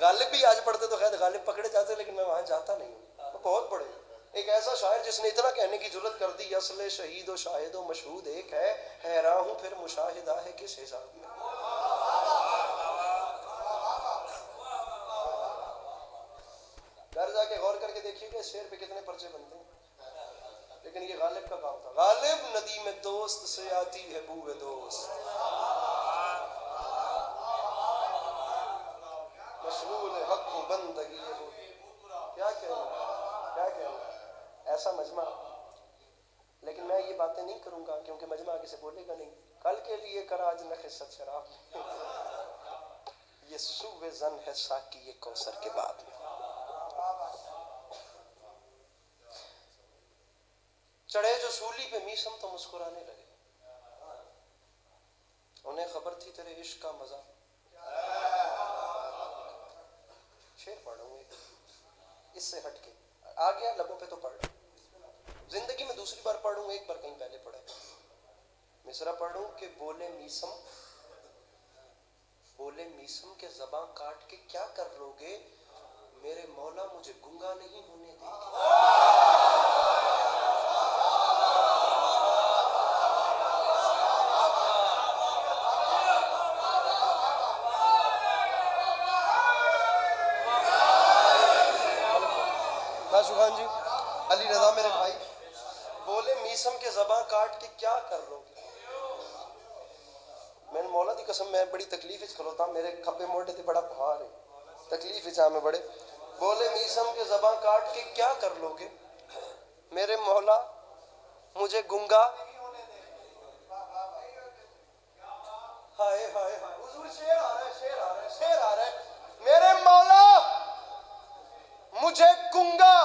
غالب بھی آج پڑھتے تو خیر غالب پکڑے جاتے، لیکن میں وہاں جاتا نہیں ہوں. بہت بڑے ایک ایسا شاعر جس نے اتنا کہنے کی جرت کر دی، اصل شہید و شاہد و مشہود ایک ہے، حیراں ہوں پھر مشاہدہ ہے کس حساب میں. گھر جا کے غور کر کے دیکھیے کہ اس شعر پہ کتنے پرچے بنتے ہیں. لیکن یہ غالب کا کام تھا. غالب ندی میں دوست سے آتی ہے بوئے دوست، مشغول حق و بندگی ہے وہ. کیا کہنا ایسا مجمع. لیکن میں یہ باتیں نہیں کروں گا کیونکہ مجمع آگے سے بولے گا نہیں. کل کے لیے کر آج نہ خست شراب، یہ سوء ظن ہے ساقی یہ کوثر کے بعد میں. چڑھے جو سولی پہ میسم تو مسکرانے لگے، انہیں خبر تھی تیرے عشق کا مزہ. شعر پڑھوں گے اس سے ہٹ کے، آ گیا لبوں پہ تو پڑھ لوں. زندگی میں دوسری بار پڑھوں، ایک بار کہیں پہلے پڑھا. مصرع پڑھوں کہ بولے میسم کے زباں کاٹ کے کیا کر لو گے، میرے مولا مجھے گنگا نہیں ہونے دیں گے. خان جی علی رضا میرے بھائی بولے میسم کے زباں کاٹ کے کیا کر لو گے. میں نے مولا دی قسم میں بڑی تکلیف وچ کھلوتا، میرے کھبے موڈے تے بڑا بھار ہے، تکلیف وچ میں بڑے. بولے میسم کے زباں کاٹ کے کیا کر لو گے، میرے مولا مجھے گنگا. ہائے ہائے ہائے حضور شعر آ رہا ہے، شعر آ رہا ہے. میرے مولا مجھے گنگا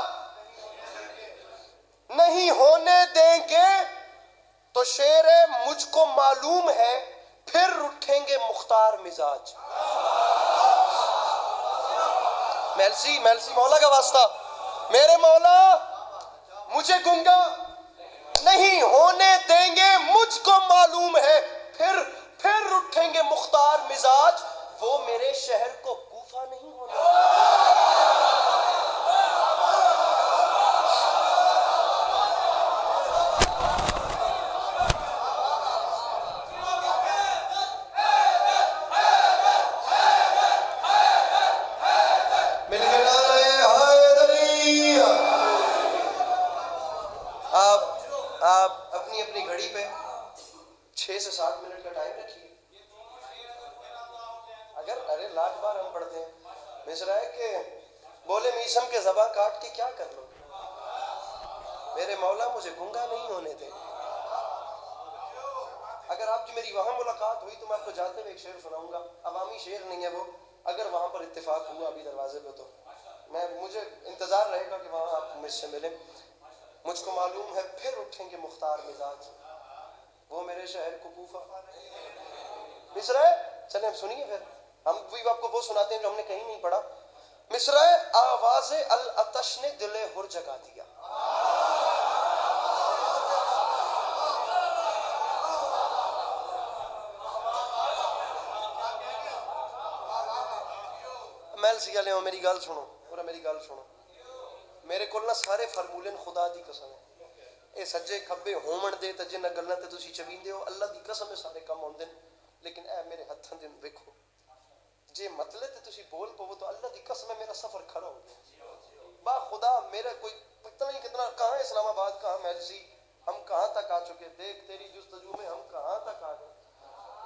نہیں ہونے دیں گے تو شعر مجھ کو معلوم ہے پھر اٹھیں گے مختار مزاج. میلسی مولا کا واسطہ. میرے مولا مجھے گنگا نہیں ہونے دیں گے، مجھ کو معلوم ہے پھر اٹھیں گے مختار مزاج. وہ میرے شہر کو کوفہ نہیں ہونا. آپ اپنی اپنی گھڑی پہ 6 سے 7 منٹ کا ٹائم رکھیے. اگر ارے لاکھ بار ہم پڑھتے ہیں. مصرع ہے کہ بولے میسم کے زباں کاٹ کے کیا کر لو، میرے مولا مجھے گنگا نہیں ہونے دے. اگر آپ کی میری وہاں ملاقات ہوئی تو میں آپ کو جاتے ہوئے ایک شعر سناؤں گا. عوامی شعر نہیں ہے وہ، اگر وہاں پر اتفاق ہوا ابھی دروازے پہ تو مجھے انتظار رہے گا کہ وہاں آپ مجھ سے ملیں. مجھ کو معلوم ہے پھر اٹھیں گے مختار مزاج، وہ میرے شہر کو کوفہ. مصرع ہے چلیں ہم سنیے، پھر ہم بھی آپ کو وہ سناتے ہیں جو ہم نے کہیں نہیں پڑھا. مصرع ہے آواز العطش نے دل ہر جگا دیا. محل سی گل میری گل سنو اور میری گل سنو. میرے کول نہ سارے فارمولے خدا دی قسم ہے، اے سجے کھبے ہومن دے تے جنہ گلاں تے تسی چویندے ہو اللہ دی قسم ہے سارے کم ہوندے. لیکن اے میرے ہتھاں دے ویکھو، جے مطلب تے تسی بول پو تو اللہ دی قسم ہے میرا سفر کھڑا ہو گیا. با خدا میرا کوئی اتنا ہی کتنا، کہاں اسلام آباد کہاں محل سی، ہم کہاں تک آ چکے. دیکھ تیری جستجو میں ہم کہاں تک آ گئے.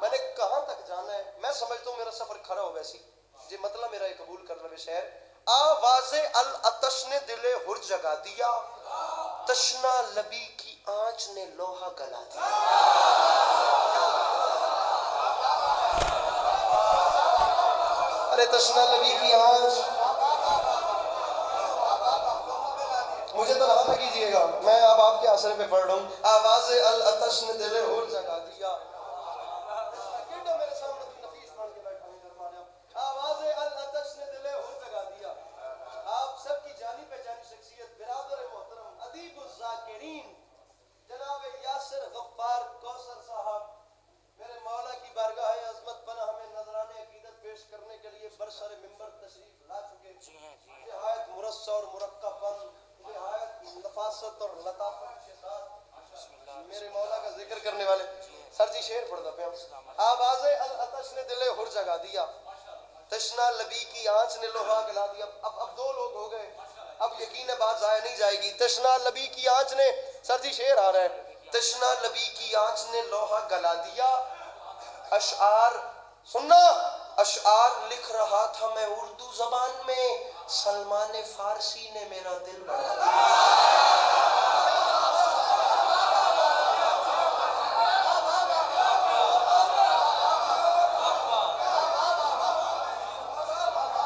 میں نے کہاں تک جانا ہے. میں سمجھتا ہوں میرا سفر کھڑا ہو ویسی جی مطلب میرا یہ قبول کر لو. شہر آواز العطش نے دل ہر جگا دیا، تشنا لبی کی آنچ نے لوہا گلا دیا. ارے تشنا لبی کی آنچ، مجھے تو نہ کیجیے گا، میں اب آپ کے اثر پہ پڑھ رہا ہوں. آواز العطش نے دل ہر جگا دیا. آواز العطش نے دل ہر جگا دیا. آپ سب کی جانی پہچانی شخصیت، برادر محترم ادیب الذاکرین جناب یاسر غفار کوثر صاحب، میرے حلاوت اور لطافت کے ساتھ میرے مولا کا ذکر کرنے والے سر جی شعر پڑھتا پیا. آواز العطش نے دل ہر جگا دیا, تشنا لبی کی آنچ نے لوہا گلا دیا. اب دو لوگ ہو گئے, اب یقین ہے بات ضائع نہیں جائے گی. تشنا لبی کی آنچ نے, سر جی شعر آ رہا ہے, تشنا لبی کی آنچ نے لوہا گلا دیا. اشعار سننا, اشعار لکھ رہا تھا میں اردو زبان میں, سلمان فارسی نے میرا دل بڑھا دیا.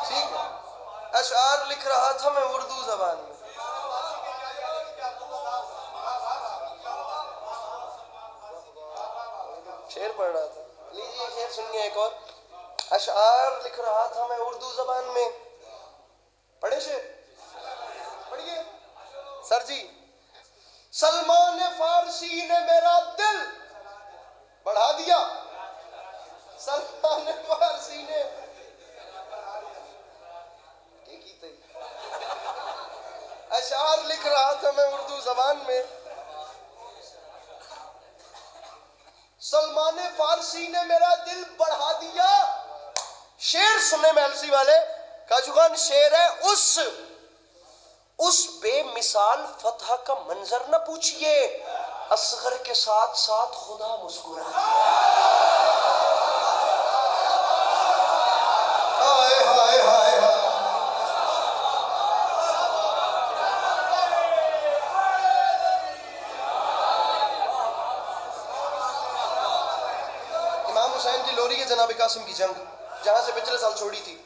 ٹھیک ہے, اشعار لکھ رہا تھا میں اردو زبان میں. شعر پڑھ رہا تھا, لیجیے شعر سنیے ایک اور. اشعار لکھ رہا تھا میں اردو زبان میں. پڑھے شعر, پڑھیے سر جی. سلمان فارسی نے میرا دل بڑھا دیا, سلمان فارسی نے اشعار لکھ رہا تھا میں اردو زبان میں, سلمان فارسی نے میرا دل بڑھا دیا. شعر سننے میں السی والے کاجوگان شعر ہے. اس بے مثال فتح کا منظر نہ پوچھئے, اصغر کے ساتھ ساتھ خدا مسکرا دیا. ہائے ہائے ہائے ہائے. امام حسین کی لوری ہے جناب قاسم کی جنگ, جہاں سے پچھلے سال چھوڑی تھی.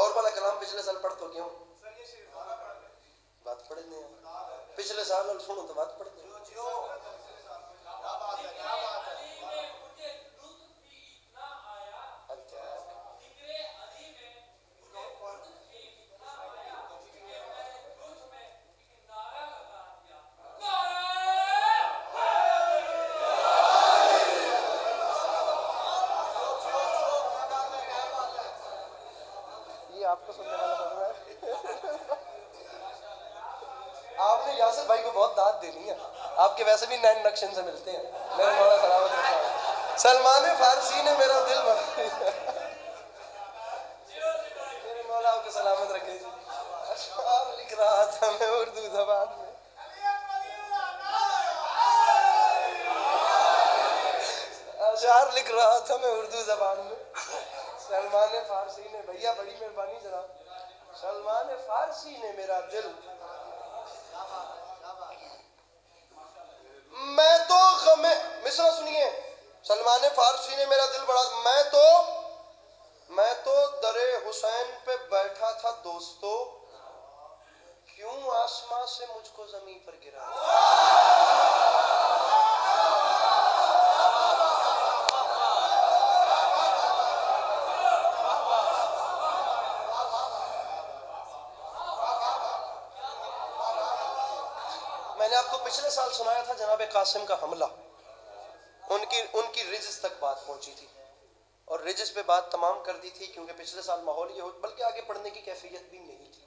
اور والا کلام پچھلے سال پڑھ تو کیوں بات پڑھ دیں, پچھلے سال اور سنو تو بات پڑھ دیں. آپ کو سننے والا بن رہا ہے. آپ نے یاسر بھائی کو بہت داد دینی ہے, آپ کے ویسے بھی نین نقشن سے ملتے ہیں. میرے مولا سلامت رکھا, سلمان فارسی نے میرا دل بڑھا دیا. میرے مولا آپ کو سلامت رکھے. اشعار لکھ رہا تھا میں اردو زبان میں, اشعار لکھ رہا تھا میں اردو زبان میں. سلمان فارسی نے, بھیا بڑی مہربانی جناب, سلمان فارسی نے میرا دل. میں تو غم مصرع سنیے. سلمان فارسی نے میرا دل بڑا, میں تو در حسین پہ بیٹھا تھا دوستو, کیوں آسمان سے مجھ کو زمین پر گرا. میں نے آپ کو پچھلے سال سنایا تھا جناب قاسم کا حملہ, ان کی رجز تک بات پہنچی تھی, اور رجز پہ بات تمام کر دی تھی, کیونکہ پچھلے سال ماحول یہ ہو, بلکہ آگے پڑھنے کی کیفیت بھی نہیں تھی.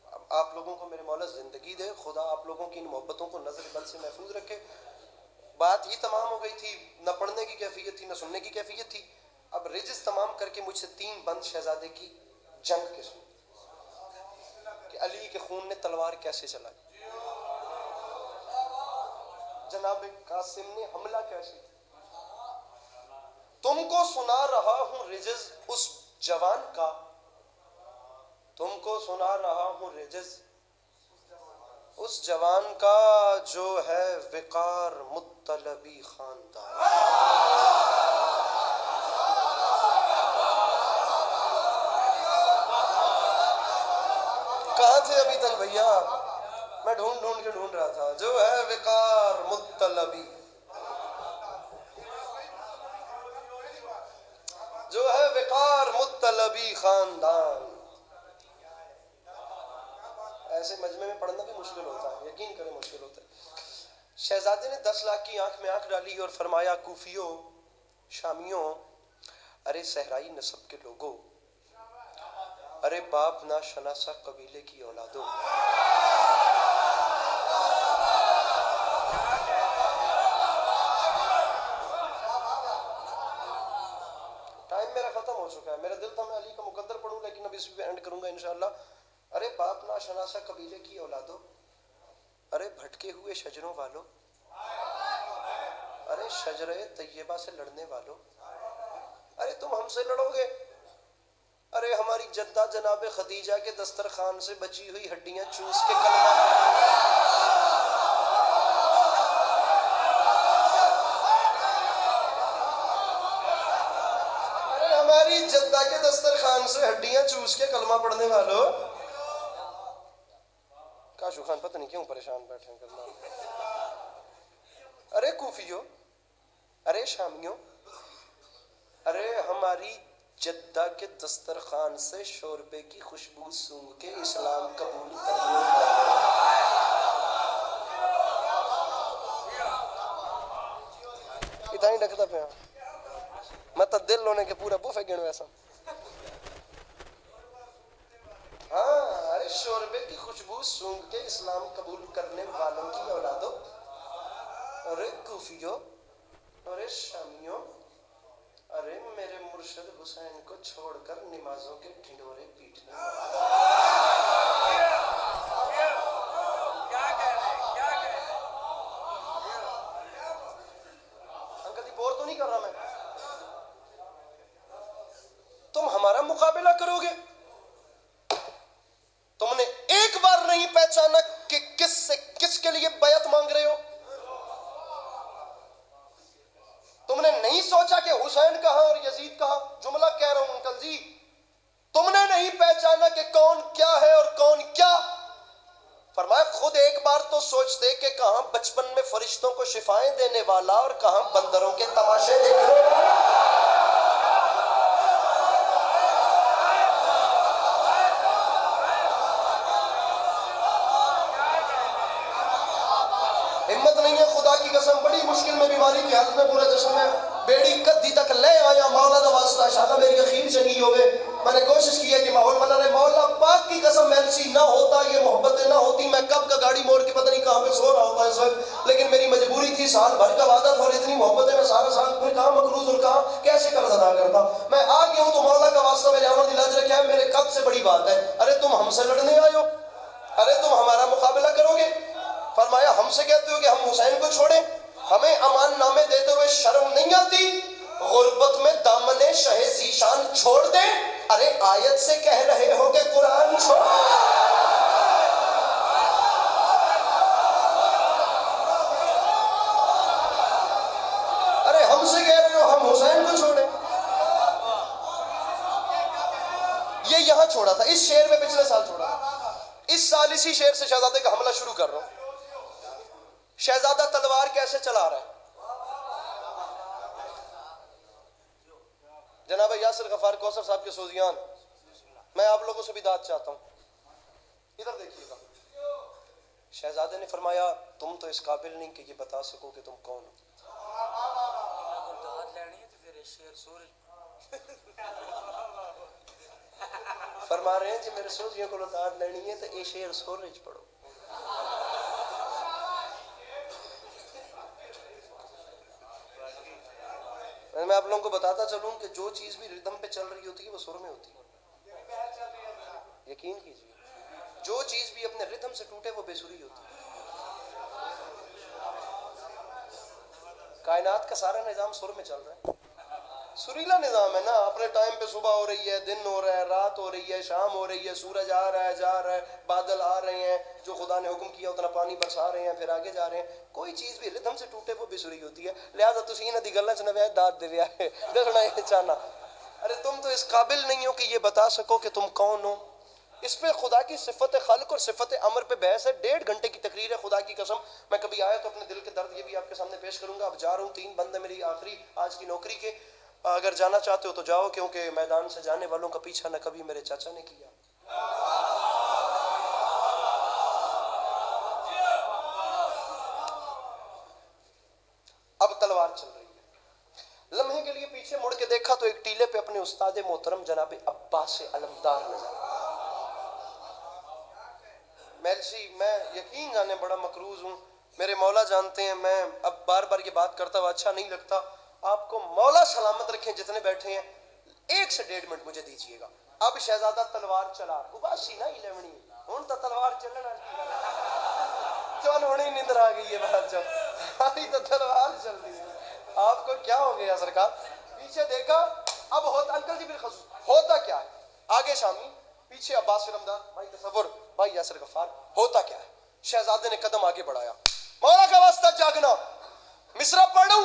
اب آپ لوگوں کو میرے مولا زندگی دے, خدا آپ لوگوں کی ان محبتوں کو نظر بد سے محفوظ رکھے. بات ہی تمام ہو گئی تھی, نہ پڑھنے کی کیفیت تھی نہ سننے کی کیفیت تھی. اب رجز تمام کر کے مجھ سے 3 بند شہزادے کی جنگ کے سن, کہ علی کے خون نے تلوار کیسے چلائی, جناب قاسم نے حملہ کیسے. تم کو سنا رہا ہوں رجز اس جوان کا, تم کو سنا رہا ہوں رجز اس جوان کا, جو ہے وقار مطلبی خاندان. کہاں تھے ابھی تک بھیا, میں ڈھونڈ کے ڈھونڈ رہا تھا. جو ہے وقار مطلبی, جو ہے وقار مطلبی خاندان. ایسے مجمع میں پڑھنا بھی مشکل ہوتا ہے, یقین کریں مشکل ہوتا ہے. شہزادے نے 10 لاکھ کی آنکھ میں آنکھ ڈالی اور فرمایا, کوفیوں, شامیوں, ارے صحرائی نسب کے لوگوں, ارے باپ نہ شناسا قبیلے کی اولادو. ٹائم میرا ختم ہو چکا ہے. میرا دل تھا میں علی کا مقدر پڑھوں لیکن اب اس پہ اینڈ کروں گا انشاءاللہ. ارے باپ نہ شناسا قبیلے کی اولادو، ارے بھٹکے ہوئے شجروں والو، ارے شجرہ طیبہ سے لڑنے والو، ارے تم ہم سے لڑو گے؟ ارے ہماری جدہ جناب خدیجہ کے دسترخوان سے بچی ہوئی ہڈیاں چوس کے کلمہ، ارے ہماری جدہ کے دسترخوان سے ہڈیاں چوس کے کلمہ پڑھنے والو. کاشو خان پتہ نہیں کیوں پریشان بیٹھے ہیں کرنا. ارے کوفیو، ارے شامیوں، ارے ہماری جدہ کے دسترخوان سے شوربے کی خوشبو سونگھ کے اسلام قبول کرنے والے. اتنا ہی ڈکتا پہ مت دل ہونے کے پورا بوفے گن ویسا. ہاں ارے شوربے کی خوشبو سونگھ کے اسلام قبول کرنے والوں کی اولادو. ارے کوفیو، ارے شامیوں، ارے میرے مرشد حسین کو چھوڑ کر نمازوں کے ڈھنڈورے پیٹنے والے. انکل جی بور تو نہیں کر رہا میں؟ تم ہمارا مقابلہ کرو گے؟ تم نے ایک بار نہیں پہچانا کہ کس سے کس کے لیے بیعت مانگ رہے ہو. تم نے نہیں سوچا کہ حسین کہاں اور یزید کہاں. جملہ کہہ رہا ہوں انکل جی، تم نے نہیں پہچانا کہ کون کیا ہے اور کون کیا. فرمایا خود ایک بار تو سوچتے کہ کہاں بچپن میں فرشتوں کو شفائیں دینے والا اور کہاں بندروں کے تماشے دیکھنے والا. ہمت نہیں ہے خدا کی قسم، بڑی مشکل میں بیماری کی حالت میں پورا جسم میں بیڑی کدی تک لے آیا مولا دا واسطہ انشاءاللہ میری اخیر چنگی ہوئے. میں نے کوشش کی ہے کہ ماحول بنا رہے. مولا پاک کی قسم ایسی نہ ہوتا، یہ محبتیں نہ ہوتی، میں کب کا گاڑی موڑ کے پتہ نہیں کہاں پہ سو رہا ہوتا اس وقت. لیکن میری مجبوری تھی، سال بھر کا وعدہ تھا اور اتنی محبتیں میں سارا سال پھر کہاں مقروض اور کہاں کیسے قرض ادا کرتا. میں آ گیا ہوں تو مولا کا واسطہ میرے آمد علاج رکھا ہے. میرے قد سے بڑی بات ہے. ارے تم ہم سے لڑنے آئے ہو؟ ارے تم ہمارا مقابلہ کرو گے؟ فرمایا ہم سے کہتے ہو کہ ہم حسین کو چھوڑیں؟ ہمیں امان نامے دیتے ہوئے شرم نہیں آتی؟ غربت میں دامن شہ ذیشان چھوڑ دیں. ارے آیت سے کہہ رہے ہو کہ قرآن چھوڑ. ارے ہم سے کہہ رہے ہو ہم حسین کو چھوڑیں. یہ یہاں چھوڑا تھا اس شعر میں، پچھلے سال چھوڑا تھا. اس سال اسی شعر سے شہزادے کا حملہ شروع کر رہا ہوں. شہزادہ تلوار کیسے چلا رہا ہے؟ جناب یاسر غفار کوثر صاحب کے سوزیان، میں آپ لوگوں سے بھی داد چاہتا ہوں. ادھر دیکھیے گا. شہزادے نے فرمایا تم تو اس قابل نہیں کہ یہ بتا سکو کہ تم کون ہو. فرما رہے ہیں جی میرے سوزیوں کو داد لینی ہے تو یہ شعر سورج پڑھو. میں آپ لوگوں کو بتاتا چلوں کہ جو چیز بھی ردم پہ چل رہی ہوتی ہے وہ سر میں ہوتی ہے. یقین کیجیے جو چیز بھی اپنے ردم سے ٹوٹے وہ بے سری ہوتی ہے. کائنات کا سارا نظام سر میں چل رہا ہے. سریلا نظام ہے نا. اپنے ٹائم پہ صبح ہو رہی ہے، دن ہو رہا ہے، رات ہو رہی ہے، شام ہو رہی ہے، سورج آ رہا ہے جا رہا ہے، بادل آ رہے ہیں، جو خدا نے حکم کیا اتنا پانی برسا رہے ہیں، پھر آگے جا رہے ہیں. کوئی چیز بھی ردم سے ٹوٹے وہ بے سری ہوتی ہے. لہٰذا تسی انہاں دی گلاں چ نہ داد دے ہے دسنا یہ چاہنا. ارے تم تو اس قابل نہیں ہو کہ یہ بتا سکو کہ تم کون ہو. اس پہ خدا کی صفت خلق اور صفت امر پہ بحث ہے. 1.5 گھنٹے کی تقریر ہے خدا کی قسم. میں کبھی آیا تو اپنے دل کے درد یہ بھی آپ کے سامنے پیش کروں گا. اب جا رہا ہوں، 3 بندے میری آخری آج کی نوکری کے. اگر جانا چاہتے ہو تو جاؤ، کیونکہ میدان سے جانے والوں کا پیچھا نہ کبھی میرے چاچا نے کیا. اب تلوار چل رہی ہے. لمحے کے لیے پیچھے مڑ کے دیکھا تو ایک ٹیلے پہ اپنے استاد محترم جناب عباس علمدار نظر میلسی، میں یقین جانے بڑا مقروض ہوں، میرے مولا جانتے ہیں، میں اب بار بار یہ بات کرتا ہوا اچھا نہیں لگتا، آپ کو مولا سلامت رکھیں جتنے بیٹھے ہیں، 1 سے 1.5 منٹ مجھے دیجیے گا۔ اب شہزادہ تلوار چلا اباسی نہ 11 ہوں تو تلوار چلنا چل ہونے نیندر آ گئی ہے بات جب ہماری تو تلوار چل رہی ہے، آپ کو کیا ہو گیا سرکار؟ پیچھے دیکھا، اب ہوتا انکل جی بالخصوص ہوتا کیا ہے، آگے شامی پیچھے عباس علمدار، بھائی تصور، بھائی یاسر غفار، ہوتا کیا ہے؟ شہزادے نے قدم آگے بڑھایا، مولا کا واسطہ جاگنا، مصرع پڑھوں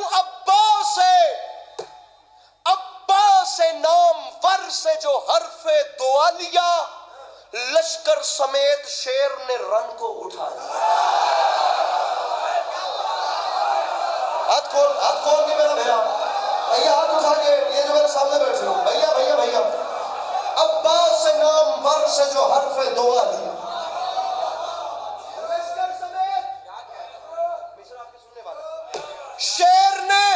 عباس نام ور سے جو حرف دعا لیا، لشکر سمیت شیر نے رن کو اٹھا لیا۔ ہاتھ کھول کے میرا بھیا ہاتھ اٹھا کے، یہ جو میرے سامنے بیٹھے ہو بھیا عباس نام ور سے جو حرف دعا لیا، لشکر سمیت، مصرع آپ کے سننے والا، شیر نے،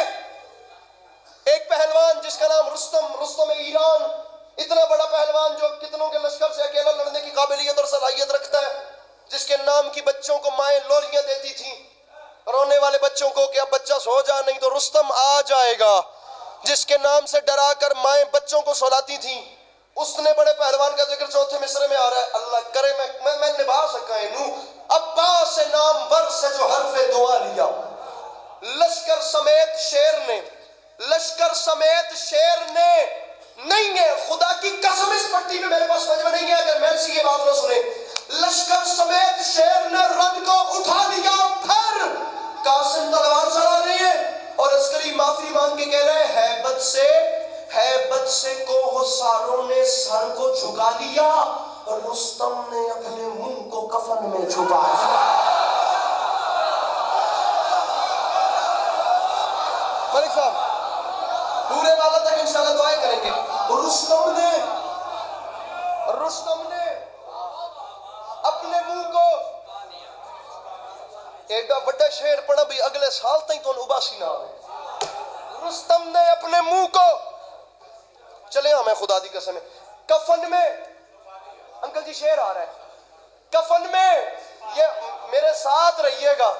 ایک پہلوان جس کا نام رستم ایران، اتنا بڑا پہلوان جو کتنوں کے لشکر سے اکیلا لڑنے کی قابلیت اور صلاحیت رکھتا ہے، جس کے نام کی بچوں کو مائیں لوریاں دیتی تھیں، رونے والے بچوں کو کہ اب بچہ سو جا نہیں تو رستم آ جائے گا، جس کے نام سے ڈرا کر مائیں بچوں کو سلاتی تھیں، اس نے بڑے پہلوان کا ذکر چوتھے مصرے میں آ رہا ہے، اللہ کرے میں نبھا سکا انہوں، عباس نام ور سے جو حرف دعا لیا، لشکر سمیت شیر نے نہیں ہے، خدا کی قسم اس پٹی میں میرے پاس وجہ نہیں ہے اگر میں سے یہ بات نہ سنے، لشکر سمیت شیر نے رن کو اٹھا لیا، پھر قاسم تلوار چلا رہے ہیں اور عسکری معافی مانگ کے کہہ رہے ہیں ہیبت سے کوہ ساروں نے سر کو جھکا لیا اور رستم نے اپنے منہ کو کفن میں چھپایا۔ ملک صاحب پورے والا تک انشاءاللہ دعائیں کریں گے۔ رستم نے اپنے منہ کو، ایڈا بڑا شیر پڑا بھی اگلے سال تک کون اباسی نہ آئے، رستم نے اپنے منہ کو، چلے ہمیں خدا دی قسم ہے، کفن میں، انکل جی شیر آ رہا ہے، کفن میں، یہ میرے ساتھ رہیے گا،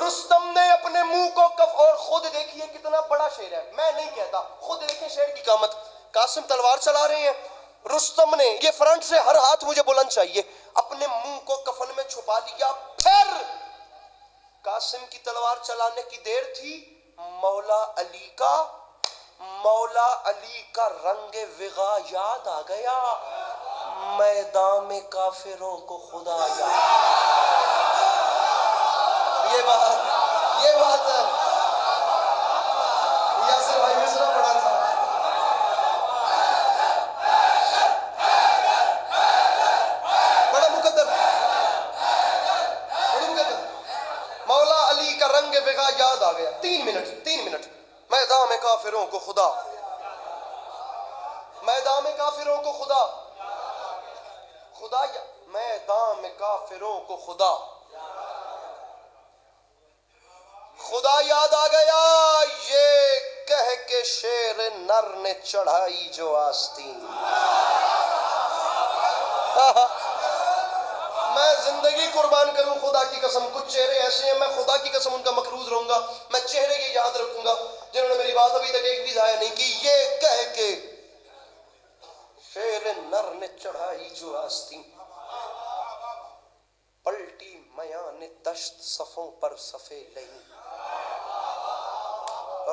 رستم نے اپنے منہ کو اور خود دیکھیے کتنا بڑا شیر ہے، میں نہیں کہتا، خود دیکھیں شیر کی قامت، قاسم تلوار چلا رہے ہیں، رستم نے، یہ فرنٹ سے ہر ہاتھ مجھے بلند چاہیے، اپنے منہ کو کفن میں چھپا لیا، پھر قاسم کی تلوار چلانے کی دیر تھی، مولا علی کا رنگ وغا یاد آ گیا، میدان میں کافروں کو خدا یاد، یہ بات ہے، یاسر بھائی مصرع پڑھا تھا، بڑا مقدر، مولا علی کا رنگ وغا یاد آ گیا، 3 منٹ، میدان میں کافروں کو خدا، میدان میں کافروں کو خدا میدان میں کافروں کو خدا یاد آ گیا، یہ کہہ کے شیر نر نے چڑھائی جو آستین، میں زندگی قربان کروں خدا کی قسم، کچھ چہرے ایسے ہیں میں خدا کی قسم ان کا مقروض رہوں گا، میں چہرے یہ یاد رکھوں گا جنہوں نے میری بات ابھی تک ایک بھی ضائع نہیں کی، یہ کہہ کے شیر نر نے چڑھائی جو آستین، پلٹی میان دشت صفوں پر صفے نہیں،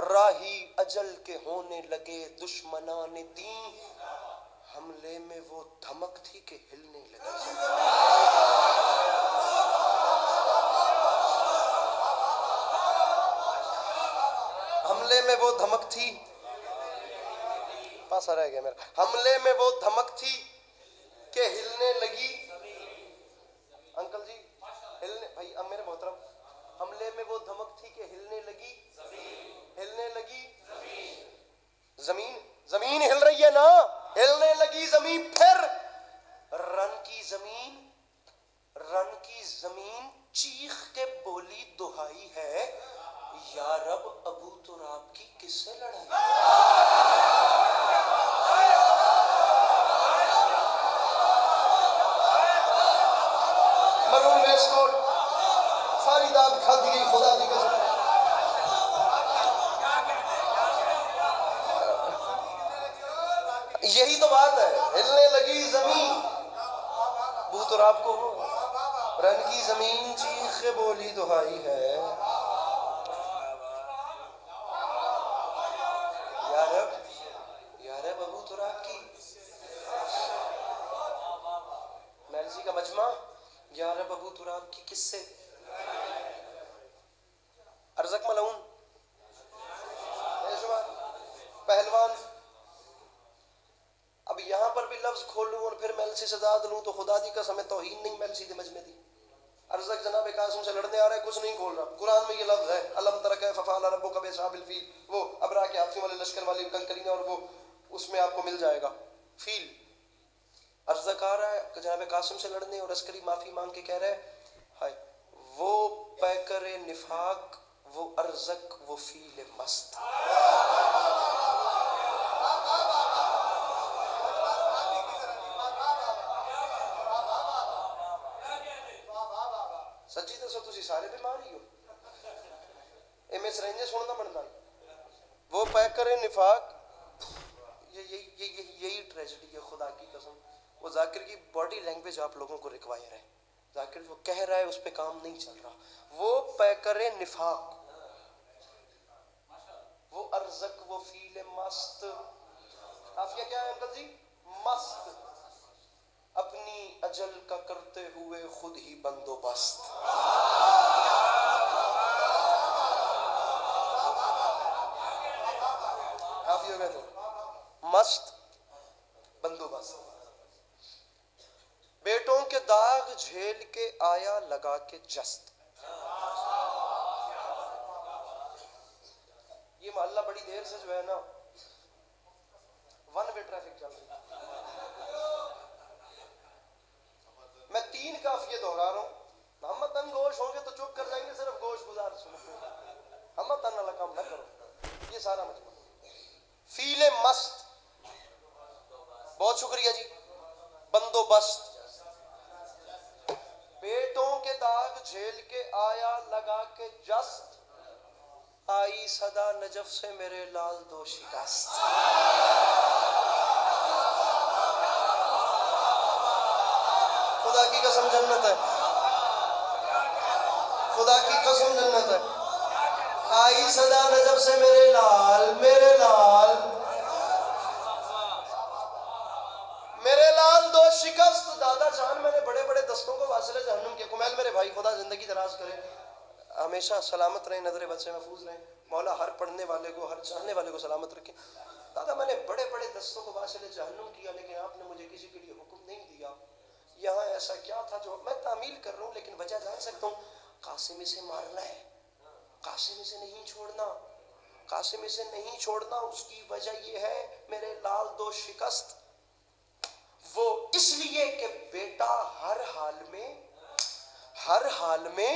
راہی اجل کے ہونے لگے دشمنان دین، حملے میں وہ دھمک تھی کہ ہلنے لگے، حملے میں وہ دھمک تھی، پاسا رہ گیا میرا، حملے میں وہ دھمک تھی کہ ہلنے لگی، انکل جی ہلنے، بھائی اب میرے محترم، حملے میں وہ دھمک تھی کہ ہلنے لگی زمین ہل رہی ہے نا، ہلنے لگی زمین، پھر رن کی زمین چیخ کے بولی دہائی ہے، یا رب ابو تراب کی کس سے لڑائی، رات کھاتی گئی خدا کی قسم. یہی تو بات ہے. ہلنے لگی زمین بو تو راب کو رن کی زمین چیخ بولی دہائی ہے یا رب ابو تراب کی. میلسی کا مجمع یا رب ابو تراب کی کس سے؟ ارزق ملعون پہلوان. اب یہاں پر بھی لفظ کھولوں اور پھر میلسی سے داد لوں تو خدا دی قسم ہے توہین نہیں میلسی دے مجمع دی. ارزق جناب قاسم سے لڑنے آ رہا ہے, کچھ نہیں کھول رہا. قرآن میں یہ لفظ ہے الم تر کیف فعل ربک باصحاب الفیل, وہ ابرا کے ہاتھیوں والے لشکر والی کنکریاں, اور وہ اس میں آپ کو مل جائے گا فیل. ارزق آ رہا ہے جناب قاسم سے لڑنے اور عسکری معافی مانگ کے کہہ رہا ہے ہائے وہ پیکر نفاق, وہ ارزق, وہ فیل مست. سچی دسو تسی سارے بیمار ہی ہو, میں سرنجے سننا بنتا. وہ پیکر نفاق, یہی ٹریجڈی ہے خدا کی قسم. وہ ذاکر کی باڈی لینگویج آپ لوگوں کو ریکوائر ہے. ذاکر جو کہہ رہا ہے اس پہ کام نہیں چل رہا. وہ پیکر نفاق, وہ ارزق, وہ فیل مست. کافیہ کیا ہے انکل جی؟ مست. اپنی اجل کا کرتے ہوئے خود ہی بندوبست. کافی ہو گئے تو مست بندوبست. بیٹوں کے داغ جھیل کے آیا لگا کے جست. یہ محلہ بڑی دیر سے جو ہے نا ون وے ٹریفک چل رہی ہے. میں 3 کافیے دہرا رہا ہوں. ہم تن گوش ہوں گے تو چپ کر جائیں گے, صرف گوش گزار سنو. ہم تن والا کام نہ کرو. یہ سارا مجموعہ فیل مست, بہت شکریہ جی, بندوبست. بیٹوں کے داغ جھیل کے آیا لگا کے جست, آئی صدا نجف سے میرے لال دو شکست. خدا کی قسم جنت ہے, خدا کی قسم جنت ہے. آئی صدا نجف سے میرے لال, میرے لال, میرے لال دو شکست. دادا جان میں نے بڑے بڑے دستوں کو واصل جہنم کے. کمیل میرے بھائی خدا زندگی دراز کرے, ہمیشہ سلامت رہیں, نظر بد سے محفوظ رہیں. مولا ہر پڑھنے والے کو, ہر چاہنے والے کو سلامت رکھے. دادا میں نے بڑے بڑے دستوں کو واصل جہنم کیا, لیکن آپ نے مجھے کسی کے لیے حکم نہیں دیا. یہاں ایسا کیا تھا جو میں تعمیل کر رہا ہوں, لیکن وجہ جان سکتا ہوں. قاسم اسے مارنا ہے, قاسم اسے نہیں چھوڑنا, قاسم اسے نہیں چھوڑنا. اس کی وجہ یہ ہے میرے لال دو شکست. وہ اس لیے کہ بیٹا ہر حال میں, ہر حال میں,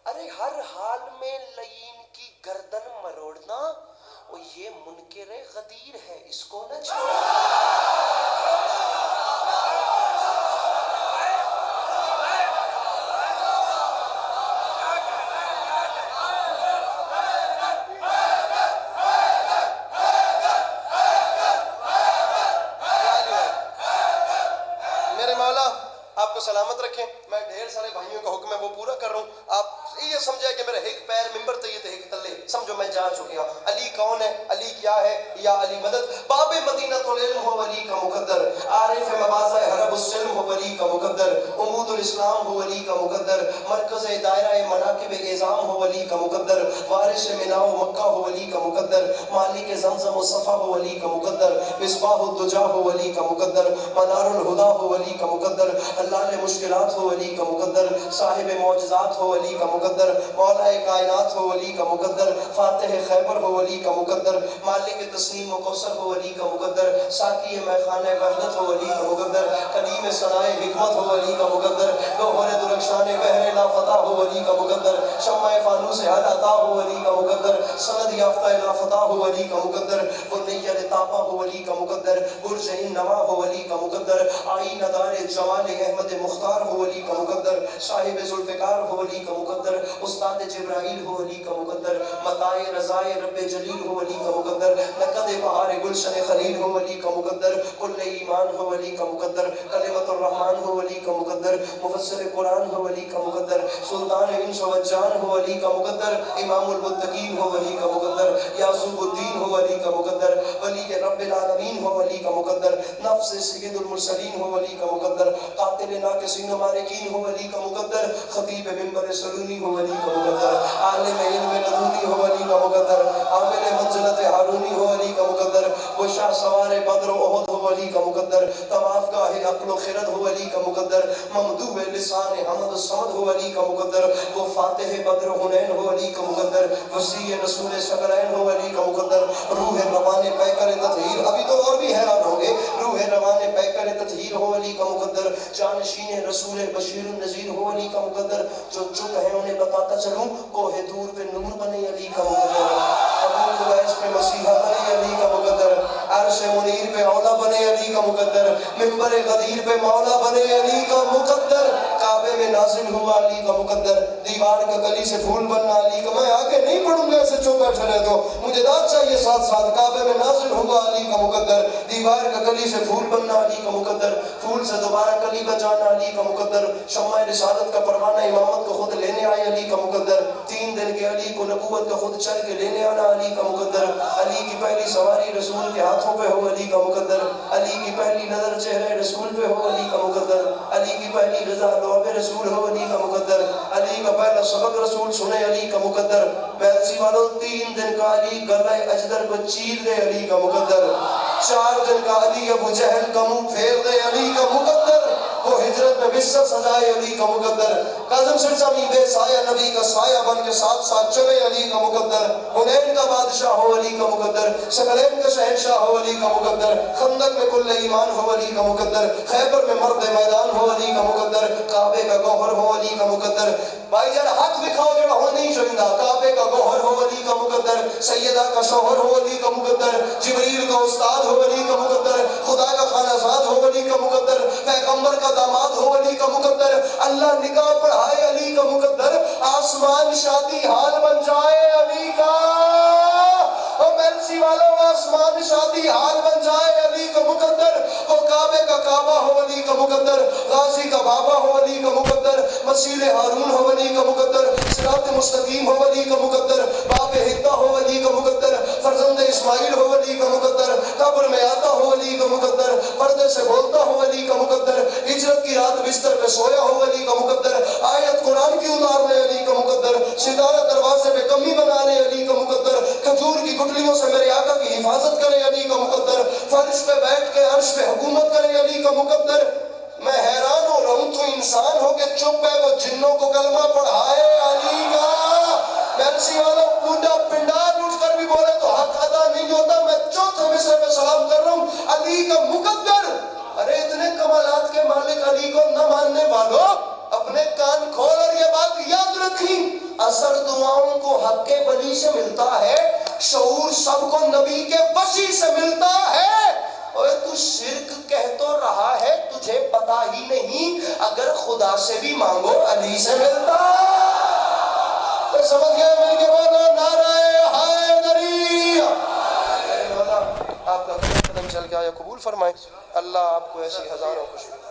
ارے ہر حال میں لعین کی گردن مروڑنا, وہ یہ منکر غدیر ہے, اس کو نہ چھوڑنا. آپ کو سلامت رکھیں. میں ڈھیر سارے بھائیوں کا حکم ہے وہ پورا کر رہا ہوں. آپ یہ سمجھے کہ میرے ایک پیر ممبر تے یہ ایک تلے, سمجھو میں جا چکیا. علی کون ہے, علی کیا ہے, یا علی مدد. باب مدینہ العلم ہو ولی کا مقدر, عارف مباحثہ حرب السلم ہو ولی کا مقدر, عمود الاسلام ہو ولی کا مقدر, مرکز دائرہ مناقب اعظام ہو ولی کا مقدر, وارث منا و مکہ ہو ولی کا مقدر, مالک زمزم و صفا ہو ولی کا مقدر, مصباح الدجا ہو ولی کا مقدر, منار الہدا ہو ولی کا مقدر, حلال مشکلات ہو ولی کا مقدر, صاحب معجزات ہو ولی کا مقدر, مولا کائنات ہو ولی کا مقدر, فاتح خیبر ہو ولی کا مقدر, مالک تسنیم و کوثر ہو ولی کا مقدر, ساقی میخانہ وحدت ہو ولی کا مقدر, کلیم ثنائے حکمت ہو ولی کا مقدر, مقدر، گوہر درخشان بحر لا فتح ہو ولی کا مقدر، شمع فانوس حل عطا ہو ولی کا مقدر، سند یافتہ لا فتح ہو ولی کا مقدر، وہ نیل تابہ ہو ولی کا مقدر، برج نما ہو ولی کا مقدر، آئینہ دار جمال احمد مختار ہو ولی کا مقدر، صاحب ذوالفقار ہو ولی کا مقدر، استاد جبرائیل ہو ولی کا مقدر، متاع رضائے رب جلیل ہو ولی کا مقدر، نقد بہار گلشن خلیل ہو ولی کا مقدر، کل ایمان ہو ولی کا مقدر، کلمت الرحمن ہو ولی کا مقدر، مفسر قرآن ہو ولی کا مقدر، سلطان انس و جان ہو ولی کا مقدر، امام المتقین ہو ولی کا مقدر، یعصوب الدین ہو ولی کا مقدر، ولی رب العالمین ہو ولی کا مقدر، نفس سید المرسلین ہو ولی کا مقدر، قاتل ناکسین و مارکین ہو ولی کا مقدر، خطیب منبر سلونی ہو ولی کا مقدر، عالم علم لدونی ہو ولی کا مقدر، عامل منزلت ہارونی ہو ولی کا مقدر، وہ شاہ سوار بدر و احد ہو ولی کا مقدر، طواف گاہ عقل و خرد ہو ولی کا مقدر، ممدوح لسان حمد الصمد ہو ولی کا مقدر، وہ فاتح بدر حنین ہو ولی کا مقدر، وسیع رسول ثقلین ہو ولی کا مقدر، روح روان پیکر تطہیر، ابھی تو اور بھی حیران ہوں گے، روح روان پیکر تطہیر ہو ولی کا مقدر، جانشین رسول بشیر النذیر ہو ولی کا مقدر، جو چپ ہیں انہیں بتاتا چلوں، کوہ طور پہ نور بنے علی کا مقدر، ابو قبیس پہ مسیحا بنے علی کا مقدر، عرش منیر پہ اولا بنے علی کا مقدر، منبر غدیر پہ مولا بنے علی کا مقدر، کعبے میں نازل ہوا علی کا مقدر، دیوار کا کلی سے پھول بننا علی کا، میں آگے نہیں پڑھوں گا ایسے چپ بیٹھے رہے تو مجھے داد چاہیے ساتھ ساتھ، کعبے میں نازل ہوا علی کا مقدر، دیوار کا کلی سے پھول بننا علی کا مقدر، پھول سے دوبارہ کلی بجانا علی کا مقدر، شمع رسالت کا پروانہ امامت کو خود لینے آئے علی کا مقدر، 3 دن کے علی کو نبوت کا خود چل کے لینے آنا علی کا مقدر، علی کی پہلی سواری رسول کے ہاتھوں پہ ہو علی کا مقدر، علی کی پہلی نظر چہرے رسول پہ ہو علی کا مقدر، علی کی پہلی غذا لعب رسول ہو علی کا مقدر، علی کا پہلا سبق رسول سنے علی کا مقدر، ویلسی والوں 3 دن کا علی گلہ اجدر کو چیر دے علی کا مقدر، 4 دن کا علی ابو جہل کا منہ پھیر دے علی کا مقدر، وہ ہجرت میں بستر سجائے علی کا مقدر، کاظم سرسامی بے سایہ نبی کا سایہ بن کے ساتھ ساتھ چلے علی کا مقدر، حنین کا بادشاہ ہو علی کا مقدر، ثقلین کا شہنشاہ ہو علی کا مقدر، خندق میں کل ایمان ہو علی کا مقدر، خیبر میں مرد میدان ہو علی کا مقدر، کعبے کا گوہر ہو علی کا مقدر، بھائی جان ہاتھ دکھاؤ جو ہو نہیں چاہیے، کعبے کا گوہر ہو علی کا مقدر، سیدہ کا شوہر ہو علی کا مقدر، جبریل کا استاد ہو علی کا مقدر، خدا کا خانہ زاد ہو علی کا مقدر، پیغمبر کا داماد ہو علی کا مقدر، اللہ نکاح پڑھائے علی کا مقدر، آسمان شادی حال بن جائے علی کا، اور مرسی والوں آسمان شادی حال بن جائے علی کا مقدر، وہ کعبے کا کعبہ ہو علی کا مقدر، غازی کا بابا ہو علی کا مقدر، مسیل ہارون ہو علی کا مقدر، صراط مستقیم ہو علی کا مقدر، باپ حدہ ہو علی کا مقدر، فرزند اسماعیل ہو علی کا مقدر، قبر میں آتا ہو علی کا مقدر، پردے سے بولتا ہو علی کا مقدر، ہجرت کی رات بستر پہ سویا ہو علی کا مقدر، آیت قرآن کی اتار لے علی کا مقدر، ستارہ دروازے پہ کمی بنا لے علی کا مقدر، کھجور کی گٹلیوں سے میرے آقا کی حفاظت کرے علی کا مقدر، فرش پہ بیٹھ کے عرش پہ حکومت کرے علی کا مقدر، میں حیران ہو رہا ہوں تو انسان ہو کے چپ ہے، وہ جنوں کو کلمہ پڑھائے علی کا، مرسی والا پونڈا پنڈار اٹھ کر بھی بولے تو حق ادا نہیں ہوتا، میں چوتھے مصرے میں سلام کر رہا ہوں علی کا مقدر، ارے اتنے کمالات کے مالک علی کو نہ ماننے والوں اپنے کان کھول اور یہ بات یاد رکھیں، اثر دعاؤں کو حق کے ولی سے ملتا ہے، شعور سب کو نبی کے وسیع سے ملتا ہے، اور تو شرک کہہ تو رہا ہے تجھے پتا ہی نہیں، اگر خدا سے بھی مانگو علی سے ملتا، تو سمجھ گئے، مل کے بولو نعرہ حیدری، آپ کا قدم چل کے آیا قبول فرمائے، اللہ آپ کو ایسی ہزاروں خوشی